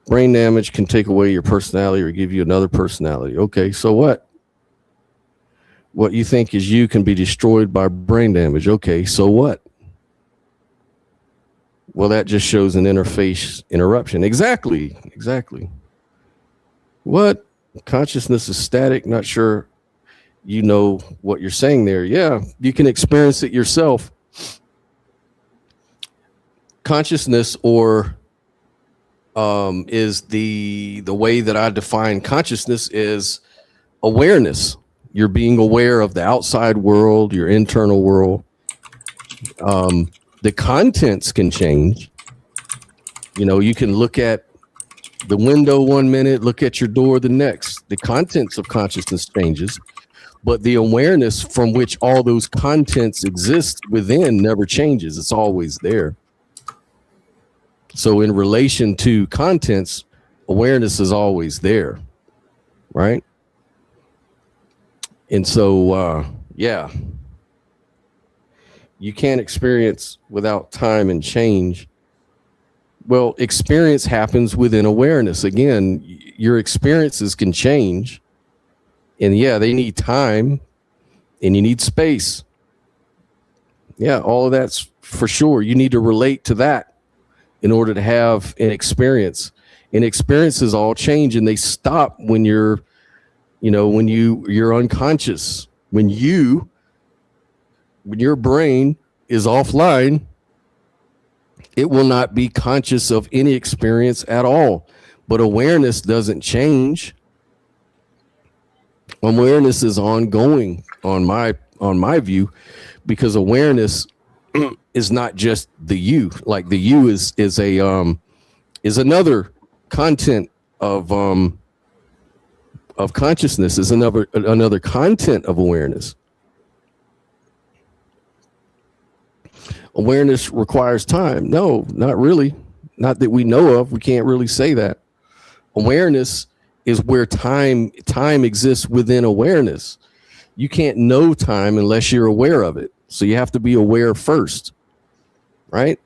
Brain damage can take away your personality or give you another personality. Okay, so what? What you think is you can be destroyed by brain damage. Okay, so what? Well, that just shows an interface interruption. Exactly. What? Consciousness is static. Not sure you know what you're saying there. Yeah, you can experience it yourself. Consciousness, or is the way that I define consciousness is awareness. You're being aware of the outside world, your internal world. The contents can change. You can look at the window one minute, look at your door the next. The contents of consciousness changes, but the awareness from which all those contents exist within never changes. It's always there. So in relation to contents, awareness is always there, right? And so, you can't experience without time and change. Well, experience happens within awareness. Again, your experiences can change. And yeah, they need time and you need space. Yeah, all of that's for sure. You need to relate to that in order to have an experience. And experiences all change and they stop when you're unconscious. When your brain is offline, it will not be conscious of any experience at all. But awareness doesn't change. Awareness is ongoing on my view, because awareness is not just the you. Like the you is another content of consciousness, is another content of awareness. Awareness requires time. No, not really. Not that we know of. We can't really say that. Awareness is where time exists within awareness. You can't know time unless you're aware of it. So you have to be aware first, right?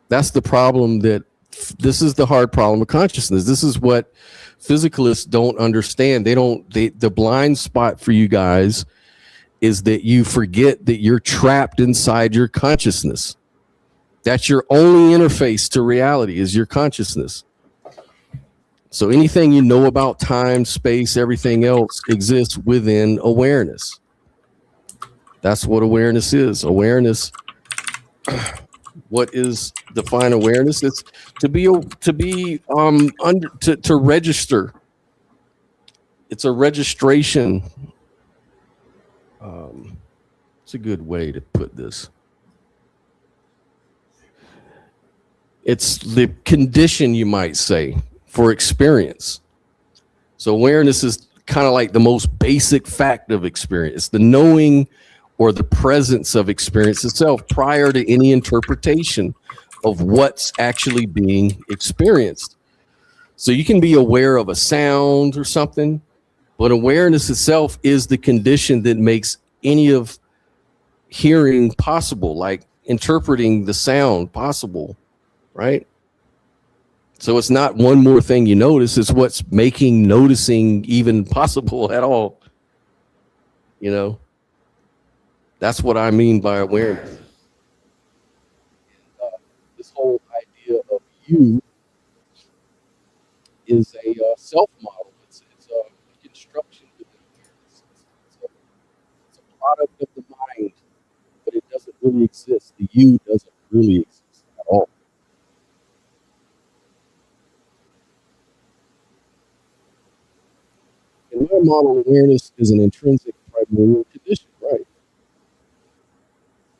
That's the problem. This is the hard problem of consciousness. This is what physicalists don't understand. The blind spot for you guys is that you forget that you're trapped inside your consciousness. That's your only interface to reality, is your consciousness. So anything you know about time, space, everything else exists within awareness. That's what awareness is. Awareness, what is define awareness? It's to register. It's a registration. It's a good way to put this. It's the condition, you might say, for experience. So awareness is kind of like the most basic fact of experience. It's the knowing or the presence of experience itself prior to any interpretation of what's actually being experienced. So you can be aware of a sound or something, but awareness itself is the condition that makes any of hearing possible, like interpreting the sound possible, right? So it's not one more thing you notice, it's what's making noticing even possible at all. That's what I mean by awareness. you is a self model. It's a construction within awareness. It's a product of the mind, but it doesn't really exist. The you doesn't really exist at all. In my model, awareness is an intrinsic primordial condition, right?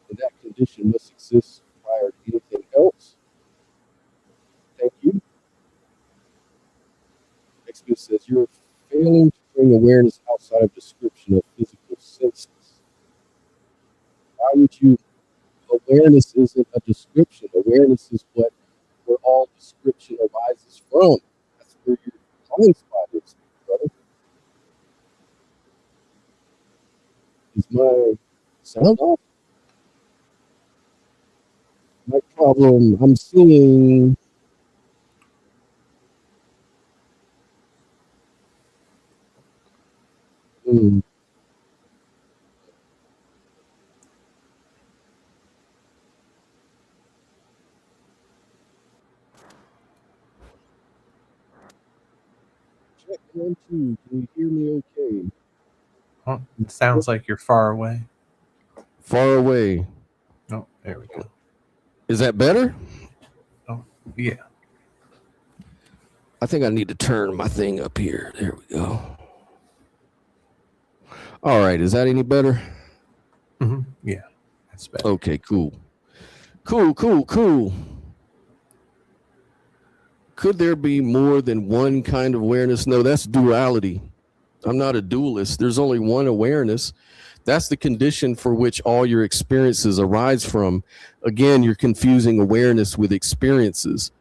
And that condition must exist prior to anything else. Thank you. Explanatory says you're failing to bring awareness outside of description of physical senses. Why would you? Awareness isn't a description. Awareness is where all description arises from. That's where your blind spot is, brother. Is my sound off? My problem, I'm seeing. Check 1, 2. Can you hear me okay? Oh, it sounds like you're far away. Far away. Oh, there we go. Is that better? Oh, yeah. I think I need to turn my thing up here. There we go. All right. Is that any better? Mm-hmm. Yeah, that's better. Okay, cool. Cool. Could there be more than one kind of awareness? No, that's duality. I'm not a dualist. There's only one awareness. That's the condition for which all your experiences arise from. Again, you're confusing awareness with experiences.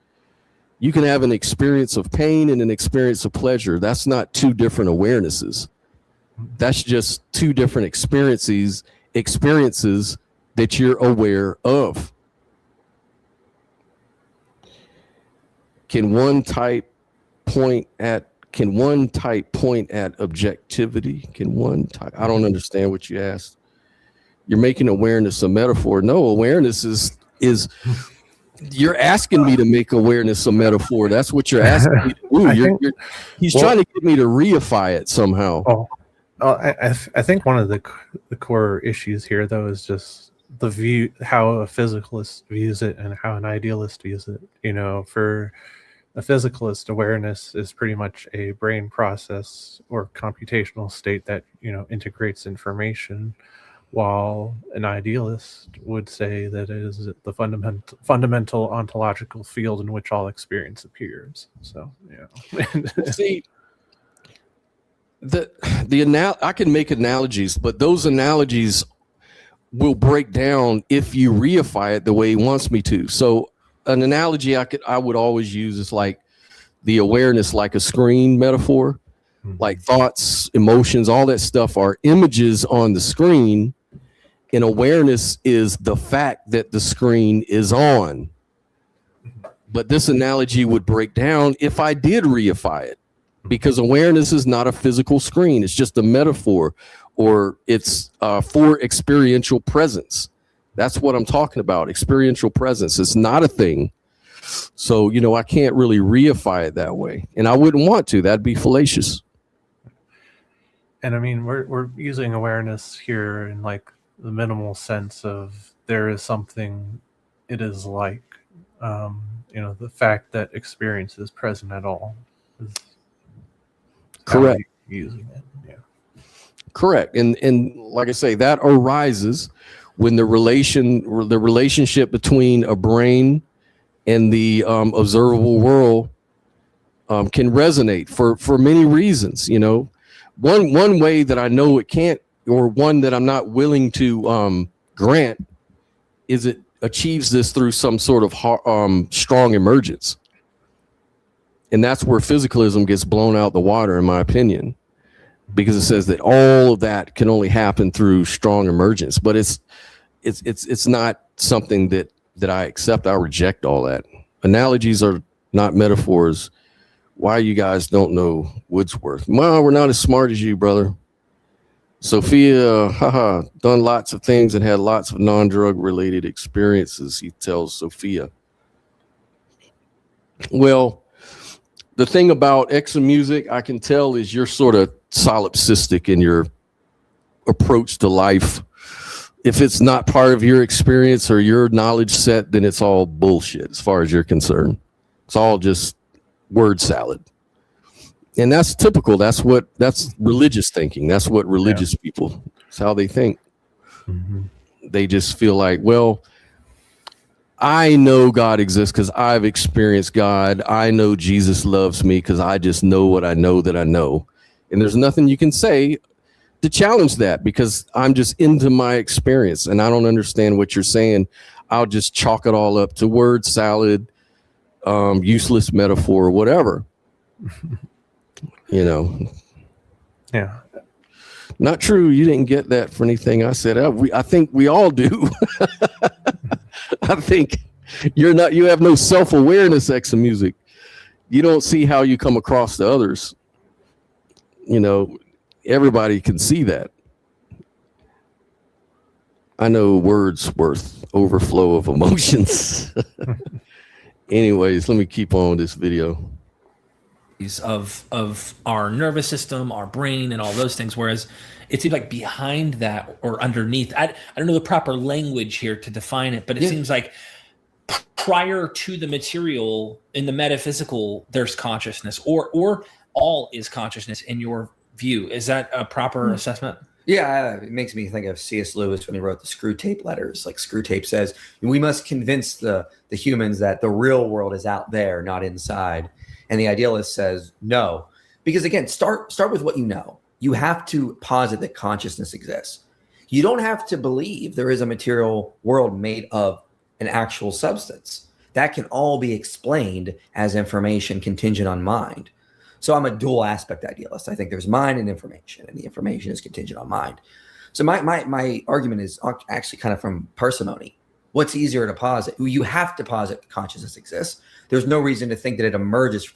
You can have an experience of pain and an experience of pleasure. That's not two different awarenesses. That's just two different experiences that you're aware of. Can one type point at objectivity? I don't understand what you asked. You're making awareness a metaphor. No, awareness is you're asking me to make awareness a metaphor. That's what you're asking me to do. He's trying to get me to reify it somehow. I think one of the core issues here, though, is just the view, how a physicalist views it and how an idealist views it. You know, for a physicalist, awareness is pretty much a brain process or computational state that, you know, integrates information, while an idealist would say that it is the fundamental ontological field in which all experience appears. So, yeah. See, I can make analogies, but those analogies will break down if you reify it the way he wants me to. So an analogy I would always use is like the awareness, like a screen metaphor. Like thoughts, emotions, all that stuff are images on the screen, and awareness is the fact that the screen is on. But this analogy would break down if I did reify it, because awareness is not a physical screen. It's just a metaphor, or it's for experiential presence. That's what I'm talking about. Experiential presence. It's not a thing. So, you know, I can't really reify it that way, and I wouldn't want to. That'd be fallacious. And I mean, we're using awareness here in like the minimal sense of there is something it is like, you know, the fact that experience is present at all is correct. Using it, yeah. Correct. And like I say, that arises when the relationship between a brain and the observable world can resonate for many reasons. You know, one way that I know it can't, or one that I'm not willing to grant, is it achieves this through some sort of strong emergence. And that's where physicalism gets blown out the water, in my opinion, because it says that all of that can only happen through strong emergence. But it's not something that I accept. I reject all that. Analogies are not metaphors. Why you guys don't know Wordsworth? Well, we're not as smart as you, brother. Sophia, done lots of things and had lots of non-drug related experiences, he tells Sophia. Well, the thing about exomusic, I can tell, is you're sort of solipsistic in your approach to life. If it's not part of your experience or your knowledge set, then it's all bullshit as far as you're concerned. It's all just word salad. And that's typical. That's religious thinking. That's what religious people, that's how they think. Mm-hmm. They just feel like, well, I know God exists because I've experienced God. I know Jesus loves me because I just know what I know that I know. And there's nothing you can say to challenge that because I'm just into my experience and I don't understand what you're saying. I'll just chalk it all up to word salad, useless metaphor, whatever. You know. Yeah. Not true. You didn't get that for anything I said. I think we all do. I think you have no self-awareness, exomusic. You don't see how you come across to others. You know, everybody can see that. I know Wordsworth, overflow of emotions. Anyways, let me keep on with this video. Of our nervous system, our brain, and all those things. Whereas it seems like behind that or underneath, I don't know the proper language here to define it, but it seems like prior to the material in the metaphysical, there's consciousness, or all is consciousness in your view. Is that a proper assessment? Yeah, it makes me think of C.S. Lewis when he wrote the Screw Tape Letters. Like Screw Tape says, we must convince the humans that the real world is out there, not inside. And the idealist says, no. Because again, start with what you know. You have to posit that consciousness exists. You don't have to believe there is a material world made of an actual substance. That can all be explained as information contingent on mind. So I'm a dual aspect idealist. I think there's mind and information, and the information is contingent on mind. So my argument is actually kind of from parsimony. What's easier to posit? You have to posit consciousness exists. There's no reason to think that it emerges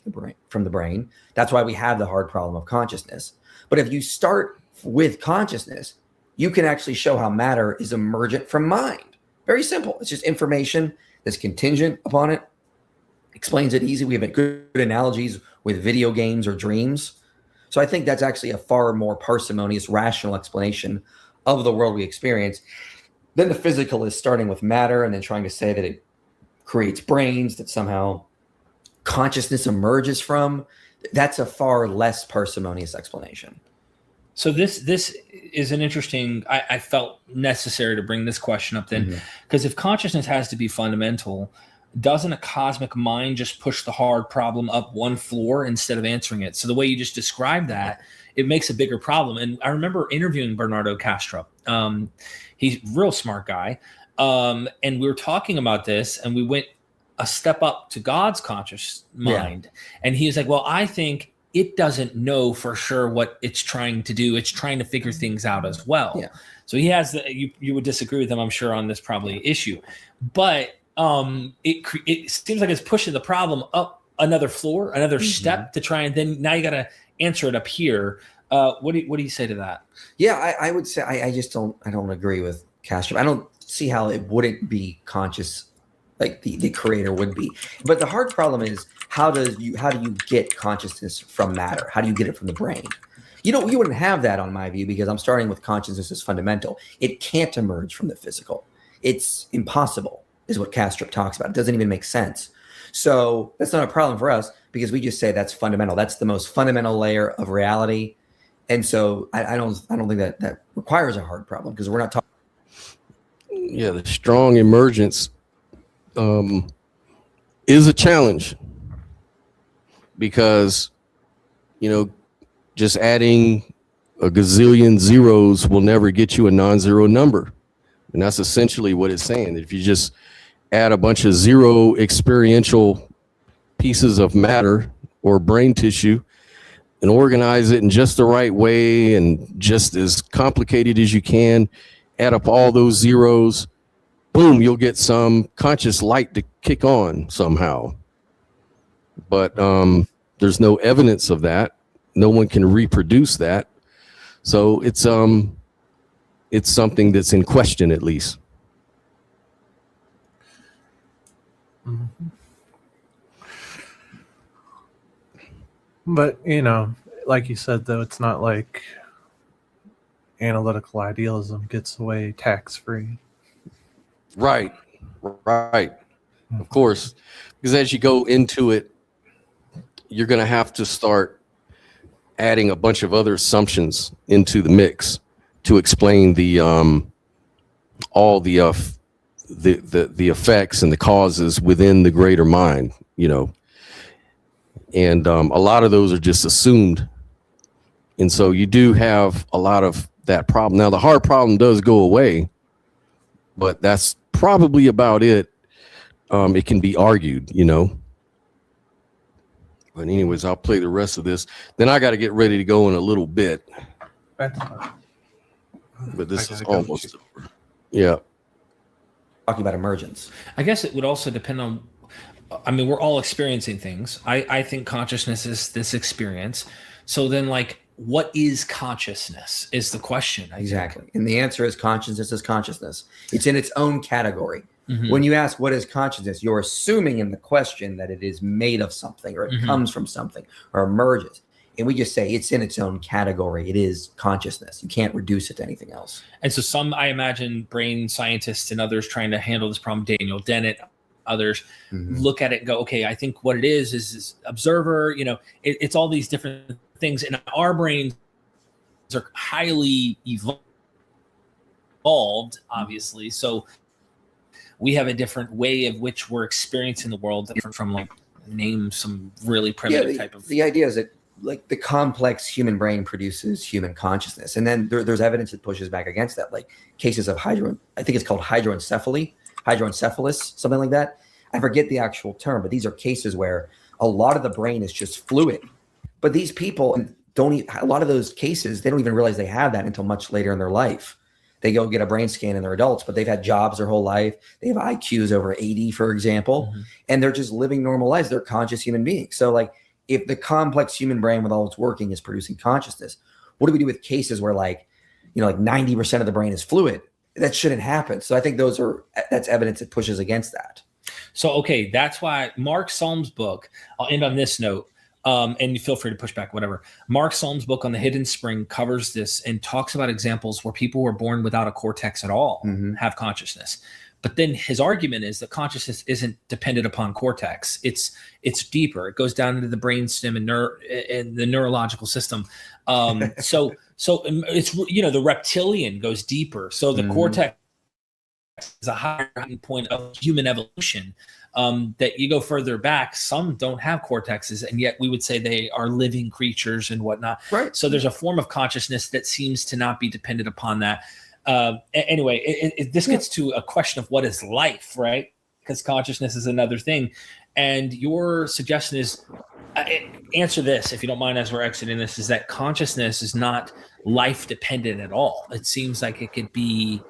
from the brain. That's why we have the hard problem of consciousness. But if you start with consciousness, you can actually show how matter is emergent from mind. Very simple. It's just information that's contingent upon it. Explains it easy. We have good analogies with video games or dreams. So I think that's actually a far more parsimonious, rational explanation of the world we experience. Then the physical is starting with matter and then trying to say that it creates brains, that somehow consciousness emerges from. That's a far less parsimonious explanation. So this is an interesting, I felt necessary to bring this question up then, because if consciousness has to be fundamental, doesn't a cosmic mind just push the hard problem up one floor instead of answering it? So the way you just described that, it makes a bigger problem. And I remember interviewing Bernardo Castro. He's a real smart guy. And we were talking about this, and we went a step up to God's conscious mind. Yeah. And he was like, well, I think it doesn't know for sure what it's trying to do. It's trying to figure things out as well. Yeah. So he has you would disagree with him, I'm sure, on this probably issue. But it seems like it's pushing the problem up another floor, another step to try, and then now you got to answer it up here. What do you say to that? Yeah, I would say I don't agree with Castro. I don't see how it wouldn't be conscious, like the creator would be. But the hard problem is how do you get consciousness from matter? How do you get it from the brain? You wouldn't have that on my view, because I'm starting with consciousness as fundamental. It can't emerge from the physical. It's impossible, is what Castro talks about. It doesn't even make sense. So that's not a problem for us, because we just say that's fundamental. That's the most fundamental layer of reality. And so I don't think that requires a hard problem, because we're not talking. Yeah, the strong emergence is a challenge, because, just adding a gazillion zeros will never get you a non-zero number. And that's essentially what it's saying. If you just add a bunch of zero experiential pieces of matter or brain tissue and organize it in just the right way and just as complicated as you can, add up all those zeros, boom, you'll get some conscious light to kick on somehow. But there's no evidence of that. No one can reproduce that. So it's something that's in question, at least. But, you know, like you said, though, it's not like analytical idealism gets away tax-free. Right. Of course, because as you go into it, you're going to have to start adding a bunch of other assumptions into the mix to explain the all the effects and the causes within the greater mind, you know. And a lot of those are just assumed. And so you do have a lot of that problem. Now, the hard problem does go away, but that's probably about it. It can be argued, you know. But anyways, I'll play the rest of this. Then I got to get ready to go in a little bit. That's fine. But this is I gotta go. almost over. Yeah. Talking about emergence. I guess it would also depend on, I mean, we're all experiencing things. I think consciousness is this experience. So then, like, what is consciousness is the question. I think. Exactly. And the answer is consciousness is consciousness. It's in its own category. Mhm. When you ask what is consciousness, you're assuming in the question that it is made of something, or it Mhm. comes from something, or emerges. And we just say it's in its own category. It is consciousness. You can't reduce it to anything else. And so some, I imagine, brain scientists and others trying to handle this problem, Daniel Dennett, others, look at it and go, okay, I think what it is observer, you know, it's all these different things. And our brains are highly evolved, obviously. So we have a different way of which we're experiencing the world, different from, like, name some really primitive type of. The idea is that, like, the complex human brain produces human consciousness, and then there's evidence that pushes back against that, like cases of I think it's called hydroencephalus, something like that. I forget the actual term, but these are cases where a lot of the brain is just fluid. But these people a lot of those cases, they don't even realize they have that until much later in their life. They go get a brain scan and they're adults, but they've had jobs their whole life. They have IQs over 80, for example, and they're just living normal lives. They're conscious human beings. So, like, if the complex human brain with all its working is producing consciousness, what do we do with cases where, like, you know, like 90% of the brain is fluid? That shouldn't happen. So I think that's evidence that pushes against that. So, okay, that's why Mark Solm's book, I'll end on this note, and feel free to push back, whatever. Mark Solm's book on the hidden spring covers this and talks about examples where people were born without a cortex at all, have consciousness. But then his argument is that consciousness isn't dependent upon cortex. It's deeper. It goes down into the brainstem and the neurological system. So it's, you know, the reptilian goes deeper. So the cortex is a higher point of human evolution. That you go further back, some don't have cortexes, and yet we would say they are living creatures and whatnot. Right. So there's a form of consciousness that seems to not be dependent upon that. Anyway, this gets to a question of what is life, right? Because consciousness is another thing. And your suggestion is, answer this, if you don't mind, as we're exiting this, is that consciousness is not life dependent at all. It seems like it could be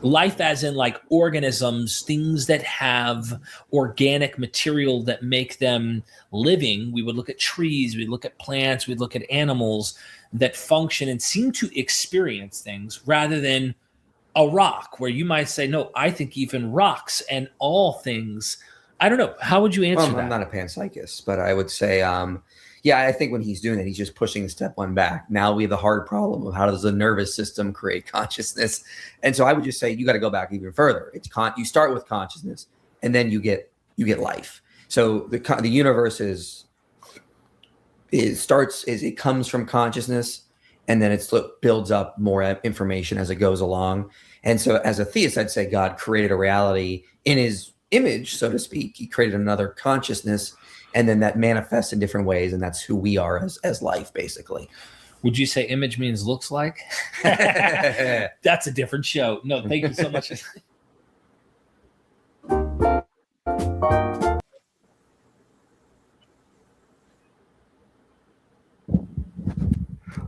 life as in, like, organisms, things that have organic material that make them living. We would look at trees, we'd look at plants, we'd look at animals that function and seem to experience things, rather than a rock where you might say, no, I think even rocks and all things. I don't know. How would you answer that? I'm not a panpsychist, but I would say, yeah, I think when he's doing that, he's just pushing step one back. Now we have the hard problem of how does the nervous system create consciousness? And so I would just say you got to go back even further. You start with consciousness, and then you get life. So the universe it comes from consciousness, and then it builds up more information as it goes along. And so as a theist, I'd say God created a reality in his image, so to speak. He created another consciousness, and then that manifests in different ways, and that's who we are as life, basically. Would you say image means looks like? That's a different show. No, thank you so much.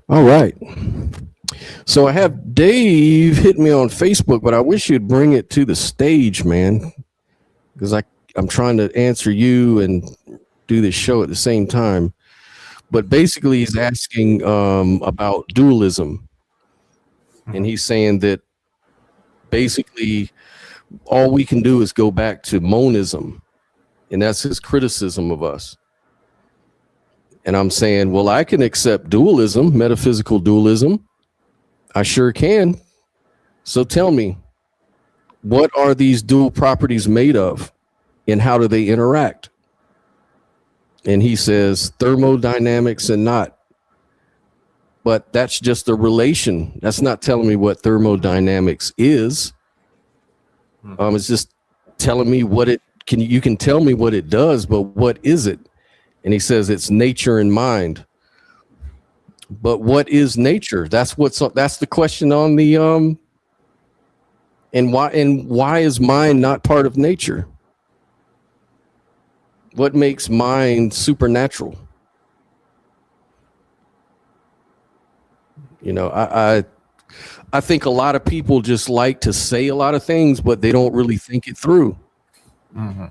All right. So I have Dave hit me on Facebook, but I wish you'd bring it to the stage, man, because I'm trying to answer you and do this show at the same time. But basically, he's asking about dualism, and he's saying that basically all we can do is go back to monism, and that's his criticism of us. And I'm saying, well, I can accept dualism, metaphysical dualism. I sure can. So tell me, what are these dual properties made of and how do they interact? And he says thermodynamics and not. But that's just a relation. That's not telling me what thermodynamics is. It's just telling me what it can. You can tell me what it does, but what is it? And he says it's nature and mind. But what is nature? That's the question on the and why is mind not part of nature? What makes mind supernatural? You know, I think a lot of people just like to say a lot of things, but they don't really think it through. Mm-hmm.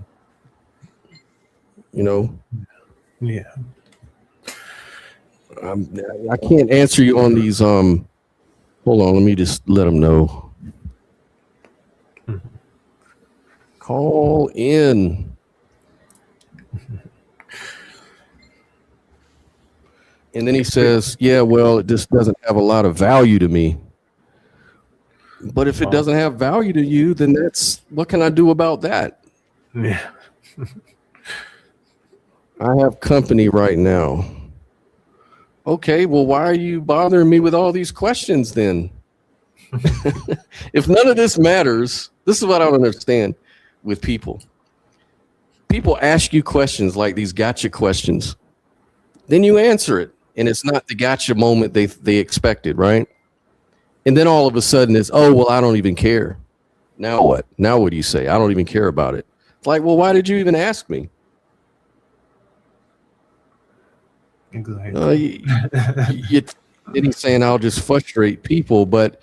You know? Yeah. I can't answer you on these. Hold on, let me just let them know. Call in. And then he says, yeah, well, it just doesn't have a lot of value to me. But if it doesn't have value to you, then what can I do about that? Yeah. I have company right now. Okay, well, why are you bothering me with all these questions then? If none of this matters, this is what I don't understand with people. People ask you questions like these gotcha questions. Then you answer it, and it's not the gotcha moment they expected, right? And then all of a sudden it's, oh, well, I don't even care. Now what? Now what do you say? I don't even care about it. It's like, well, why did you even ask me? Exactly. Then he's saying I'll just frustrate people, but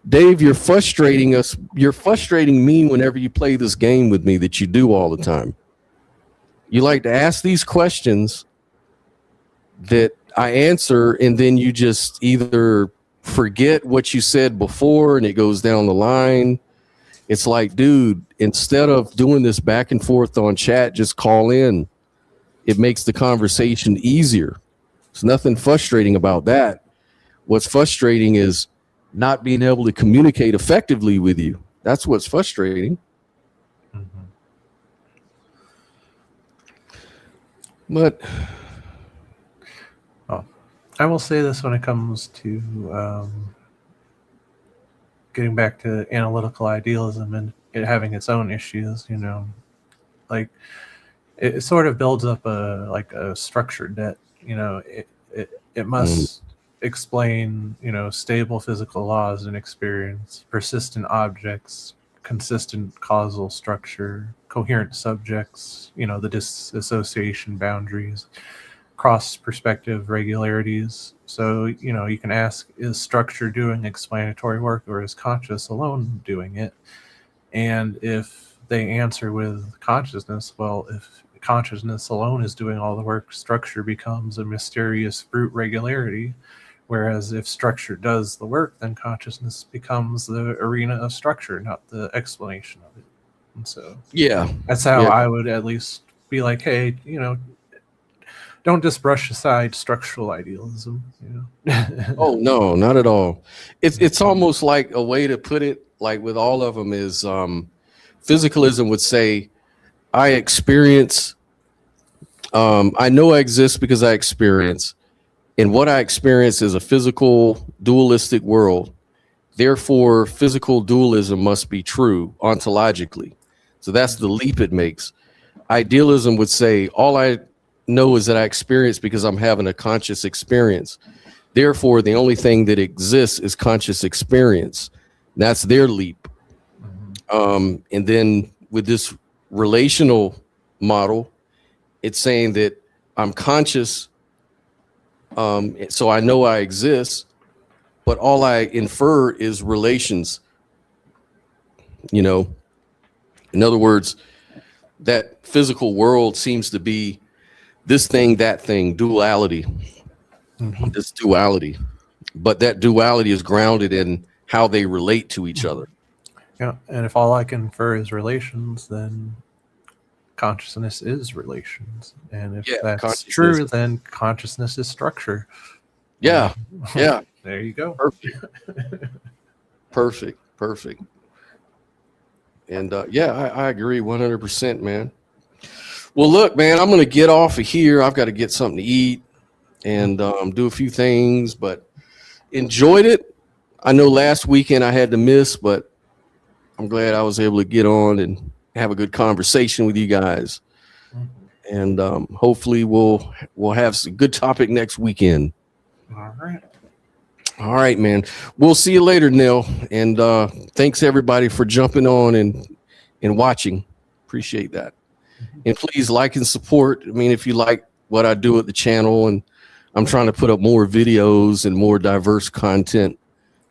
Dave, you're frustrating us. You're frustrating me whenever you play this game with me that you do all the time. You like to ask these questions that I answer, and then you just either forget what you said before and it goes down the line. It's like, dude, instead of doing this back and forth on chat, just call in. It makes the conversation easier. There's nothing frustrating about that. What's frustrating is not being able to communicate effectively with you. That's what's frustrating. Mm-hmm. But I will say this when it comes to getting back to analytical idealism and it having its own issues, you know, like it sort of builds up a structured debt. You know, it must explain, you know, stable physical laws and experience, persistent objects, consistent causal structure, coherent subjects, you know, the disassociation boundaries, cross-perspective regularities. So, you know, you can ask, is structure doing explanatory work or is conscious alone doing it? And if they answer with consciousness, well, if consciousness alone is doing all the work, structure becomes a mysterious brute regularity. Whereas if structure does the work, then consciousness becomes the arena of structure, not the explanation of it. And so yeah, that's how I would at least be like, hey, you know, don't just brush aside structural idealism. You know? Oh no, not at all. It's almost like a way to put it, like with all of them, is physicalism would say, I experience, I know I exist because I experience, and what I experience is a physical dualistic world. Therefore, physical dualism must be true ontologically. So that's the leap it makes. Idealism would say, all I know is that I experience because I'm having a conscious experience. Therefore, the only thing that exists is conscious experience. That's their leap. And then with this relational model, it's saying that I'm conscious, so I know I exist, but all I infer is relations. You know, in other words, that physical world seems to be this thing, that thing, duality, this duality. But that duality is grounded in how they relate to each other. Yeah, and if all I can infer is relations, then consciousness is relations, and if Yeah, that's consciousness. true, then consciousness is structure. Yeah. Yeah. There you go. Perfect. And yeah, I agree 100%, man. Well, look, man, I'm going to get off of here. I've got to get something to eat and do a few things, but enjoyed it. I know last weekend I had to miss, but I'm glad I was able to get on and have a good conversation with you guys. And hopefully we'll have some good topic next weekend. All right, man. We'll see you later, Neil. And thanks everybody for jumping on and watching. Appreciate that. And please like and support. I mean, if you like what I do at the channel, and I'm trying to put up more videos and more diverse content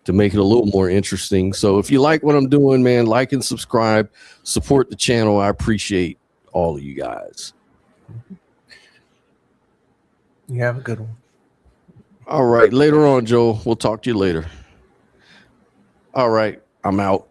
to make it a little more interesting. So if you like what I'm doing, man, like and subscribe, support the channel. I appreciate all of you guys. You have a good one. All right. Later on, Joel. We'll talk to you later. All right. I'm out.